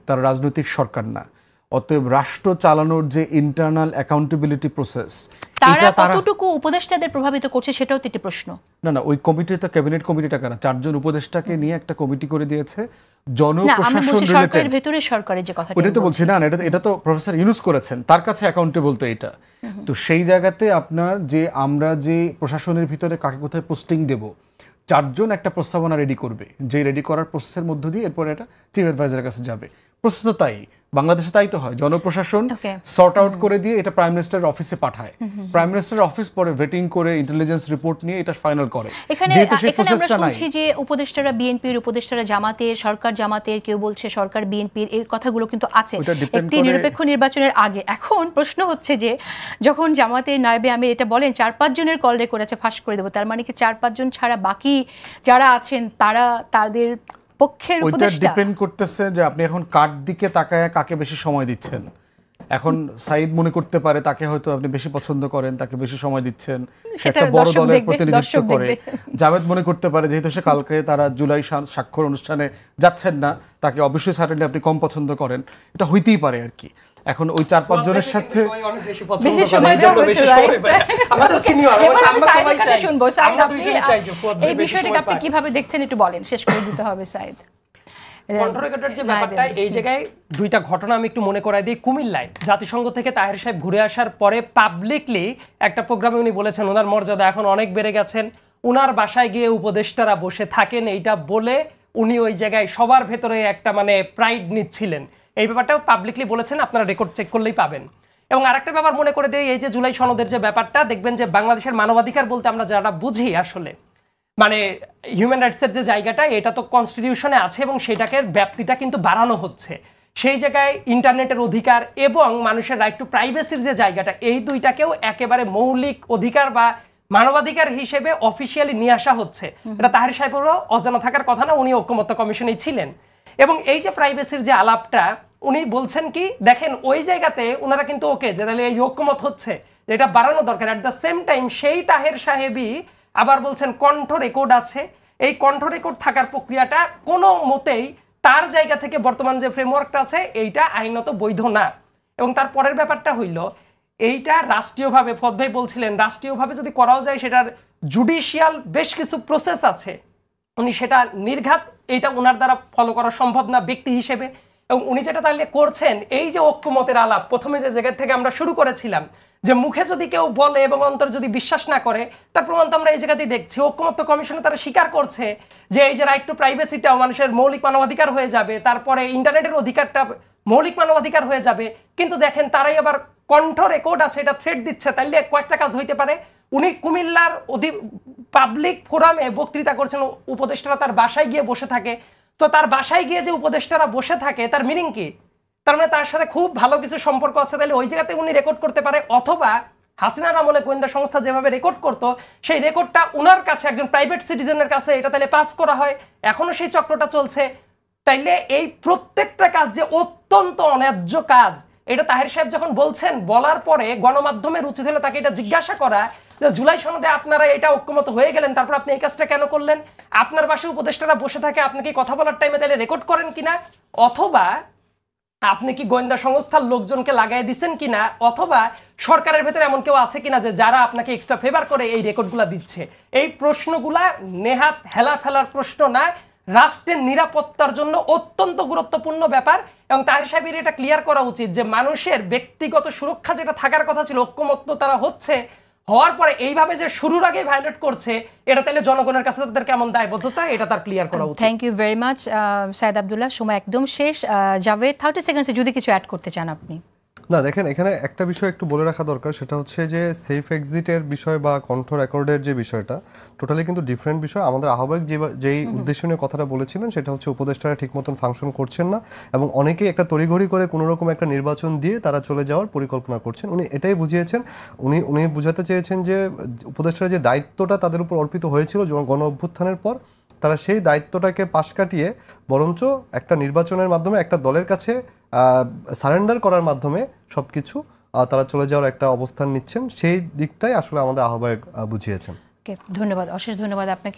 তার রাজনৈতিক সরকার না। অতএব রাষ্ট্র চালানোর যে ইন্টারনাল অ্যাকাউন্টেবিলিটি প্রসেস, এটা কতটুকু উপদেষ্টাদের প্রভাবিত করছে সেটাও তো একটি প্রশ্ন। না, ওই কমিটিতে ক্যাবিনেট কমিটিটা কারা? 4 জন উপদেষ্টাকে নিয়ে একটা কমিটি করে দিয়েছে জনপ্রশাসন রিলেটেড। সরকারের ভিতরে সরকারের যে কথা, ওটা তো বলছি না, এটা তো প্রফেসর ইউনুস করেছেন, তার কাছে অ্যাকাউন্টেবল তো এটা। তো সেই জায়গাতে আপনার যে আমরা যে প্রশাসনের ভিতরে কাকে কোথায় পোস্টিং দেব, 4 জন একটা প্রস্তাবনা রেডি করবে, যে রেডি করার প্রসেসের মধ্য দিয়ে এরপর এটা চিফ অ্যাডভাইজারের কাছে যাবে। প্রসেস তো তাই, বাংলাদেশে তাই তো হয়, জনপ্রশাসন সর্ট আউট করে দিয়ে এটা প্রাইম মিনিস্টারের অফিসে পাঠায়, প্রাইম মিনিস্টারের অফিস পরে ভেটিং করে ইন্টেলিজেন্স রিপোর্ট নিয়ে এটা ফাইনাল করে। যেহেতু সেই প্রসেসটা নাই, যে উপদেষ্টারা বিএনপির, উপদেষ্টারা জামাতের, সরকার জামাতের, কেউ বলছে সরকার বিএনপির, এই কথাগুলো কিন্তু আছে একটি নিরপেক্ষ নির্বাচনের আগে। এখন প্রশ্ন হচ্ছে যে যখন জামাতের নায়েবে আমির এটা বলেন 4-5 জনের কল রেকর্ড আছে, ফাঁস করে দেবো, তার মানে কি 4-5 জন ছাড়া বাকি যারা আছেন তারা তাদের পক্ষের উপদেষ্টা? ডিপেন্ড করতেছে যে আপনি এখন কার দিকে তাকায় কাকে বেশি সময় দিচ্ছেন। এখন সাইদ মনে করতে পারে তাকে হয়তো আপনি বেশি পছন্দ করেন, তাকে বেশি সময় দিচ্ছেন, একটা বড় দলের প্রতিনিধিত্ব করে। জাভেদ মনে করতে পারে যেহেতু সে কালকে তারা জুলাই স্বাক্ষর অনুষ্ঠানে যাচ্ছেন না, তাকে অবশ্যই সার্টেনলি আপনি কম পছন্দ করেন, এটা হইতেই পারে আর কি। এখন ওই 4-5 জনের সাথে এই বিষয়টাকে আপনি কিভাবে দেখছেন একটু বলেন, শেষ করে দিতে হবে সাইদ। কন্ট্রোল রেকর্ডের যে ব্যাপারটা, এই জায়গায় দুইটা ঘটনা আমি একটু মনে করাই দিই। কুমিল্লায় জাতিসংঘ থেকে তাহের সাহেব ঘুরে আসার পরে পাবলিকলি একটা প্রোগ্রামে উনি বলেছেন ওনার মর্যাদা এখন অনেক বেড়ে গেছেন, উনার বাসায় গিয়ে উপদেষ্টারা বসে থাকেন, এইটা বলে উনি ওই জায়গায় সবার ভেতরে একটা মানে প্রাইড নিচ্ছিলেন। এই ব্যাপারটাও পাবলিকলি বলেছেন, আপনারা রেকর্ড চেক করলেই পাবেন। এবং আরেকটা ব্যাপার মনে করে দেয়, এই যে জুলাই সনদের যে ব্যাপারটা, দেখবেন যে বাংলাদেশের মানবাধিকার বলতে আমরা যারা বুঝি আসলে মানে হিউম্যান রাইটসের যে জায়গাটা, এটা তো কনস্টিটিউশনে আছে এবং সেটাকে ব্যাপ্তিটা কিন্তু বাড়ানো হচ্ছে। সেই জায়গায় ইন্টারনেটের অধিকার এবং মানুষের রাইট টু প্রাইভেসির যে জায়গাটা, এই দুইটাকেও একেবারে মৌলিক অধিকার বা মানবাধিকার হিসেবে অফিসিয়ালি নিয়ে আসা হচ্ছে। এটা তাহের সাহেবেরও অজানা থাকার কথা না, উনি ঐক্যমত্য কমিশনেই ছিলেন। এবং এই যে প্রাইভেসির যে আলাপটা উনি বলছেন কি, দেখেন ওই জায়গাতে ওনারা কিন্তু ওকে যে তাহলে এই যে ঐক্যমত হচ্ছে এটা বাড়ানো দরকার। অ্যাট দ্য সেম টাইম সেই তাহের সাহেবই আবার বলছেন কণ্ঠ রেকর্ড আছে, এই কণ্ঠ রেকর্ড থাকার প্রক্রিয়াটা কোনো মতেই তার জায়গা থেকে বর্তমান যে ফ্রেমওয়ার্কটা আছে এইটা আইনত বৈধ না। এবং তার পরের ব্যাপারটা হইল এইটা রাষ্ট্রীয়ভাবে, ফদ ভাই বলছিলেন রাষ্ট্রীয়ভাবে যদি করাও যায় সেটার জুডিশিয়াল বেশ কিছু প্রসেস আছে, উনি সেটা নির্ঘাত এইটা ওনার দ্বারা ফলো করা সম্ভব না ব্যক্তি হিসেবে। এবং উনি যেটা তাহলে করছেন, এই যে ঐক্যমতের আলাপ প্রথমে যে জায়গা থেকে আমরা শুরু করেছিলাম, যে মুখে যদি কেউ বলে এবং অন্তর যদি বিশ্বাস না করে, তার প্রমাণ তো আমরা এই জায়গাতেই দেখছি। ঐক্যমত্য কমিশনে তারা স্বীকার করছে যে এই যে রাইট টু প্রাইভেসিটাও মানুষের মৌলিক মানবাধিকার হয়ে যাবে, তারপরে ইন্টারনেটের অধিকারটা মৌলিক মানবাধিকার হয়ে যাবে। কিন্তু দেখেন তারাই আবার কণ্ঠ রেকর্ড আছে এটা থ্রেট দিচ্ছে। তাইলে কয়েকটা কাজ হইতে পারে, উনি কুমিল্লার পাবলিক ফোরামে বক্তৃতা করছেন, উপদেষ্টারা তার বাসায় গিয়ে বসে থাকে। তো তার বাসায় গিয়ে যে উপদেষ্টারা বসে থাকে তার মিনিং কি? তার মানে তার সাথে খুব ভালো কিছু সম্পর্ক আছে, তাহলে ওই জায়গাতে উনি রেকর্ড করতে পারে। অথবা হাসিনার আমলে গোয়েন্দা সংস্থা যেভাবে রেকর্ড করতো, সেই রেকর্ডটা উনার কাছে একজন প্রাইভেট সিটিজেনের কাছে এটা তাহলে পাস করা হয়, এখনো সেই চক্রটা চলছে। তাইলে এই প্রত্যেকটা কাজ যে অত্যন্ত অন্যায্য কাজ, এটা তাহের সাহেব যখন বলছেন, বলার পরে গণমাধ্যমের উচিত হলো তাকে এটা জিজ্ঞাসা করা যে জুলাই সনদে আপনারা এটা ঐক্যমত হয়ে গেলেন, তারপর আপনি এই কাজটা কেন করলেন? আপনার বাসায় উপদেষ্টারা বসে থাকে, আপনি কি কথা বলার টাইমে তাহলে রেকর্ড করেন কিনা? অথবা আপনি কি গোয়েন্দা সংস্থার লোকজনকে লাগাই দিচ্ছেন কিনা? অথবা সরকারের ভেতরে এমন কেউ আছে কিনা যে যারা আপনাকে এক্সট্রা ফেভার করে এই রেকর্ডগুলা দিচ্ছে? এই প্রশ্নগুলা নেহাত হেলা ফেলার প্রশ্ন না, রাষ্ট্রের নিরাপত্তার জন্য অত্যন্ত গুরুত্বপূর্ণ ব্যাপার। এবং তাহের সাহেবের এটা ক্লিয়ার করা উচিত যে মানুষের ব্যক্তিগত সুরক্ষা যেটা থাকার কথা ছিল, ঐক্যমত্য তারা হচ্ছে, হওয়ার পরে এইভাবে যে শুরুর আগে ভায়োলেট করছে, এটা তাহলে জনগণের কাছে তাদের কেমন দায়বদ্ধতা, এটা তার ক্লিয়ার করা উচিত। Thank you very much Saeed Abdullah, সময় একদম শেষ। জাভেদ 30 সেকেন্ডসে যদি কিছু অ্যাড করতে চান আপনি। না দেখেন, এখানে একটা বিষয় একটু বলে রাখা দরকার, সেটা হচ্ছে যে সেফ এক্সিটের বিষয় বা কণ্ঠ রেকর্ডের যে বিষয়টা টোটালি কিন্তু ডিফারেন্ট বিষয়। আমাদের আহ্বায়ক যেই উদ্দেশ্য নিয়ে কথাটা বলেছিলেন সেটা হচ্ছে উপদেষ্টারা ঠিক মতন ফাংশন করছেন না এবং অনেকেই একটা তড়িঘড়ি করে কোনো রকম একটা নির্বাচন দিয়ে তারা চলে যাওয়ার পরিকল্পনা করছেন। উনি এটাই বুঝিয়েছেন, উনি বুঝাতে চেয়েছেন যে উপদেষ্টার যে দায়িত্বটা তাদের উপর অর্পিত হয়েছিল গণ অভ্যুত্থানের পর, তারা সেই দায়িত্বটাকে পাশ কাটিয়ে বরঞ্চ একটা নির্বাচনের মাধ্যমে একটা দলের কাছে সারেন্ডার করার মাধ্যমে সব কিছু তারা চলে যাওয়ার একটা অবস্থান নিচ্ছেন। সেই দিকটাই আসলে আমাদের আহ্বায়ক বুঝিয়েছেন। ধন্যবাদ, অশেষ ধন্যবাদ আপনাকে।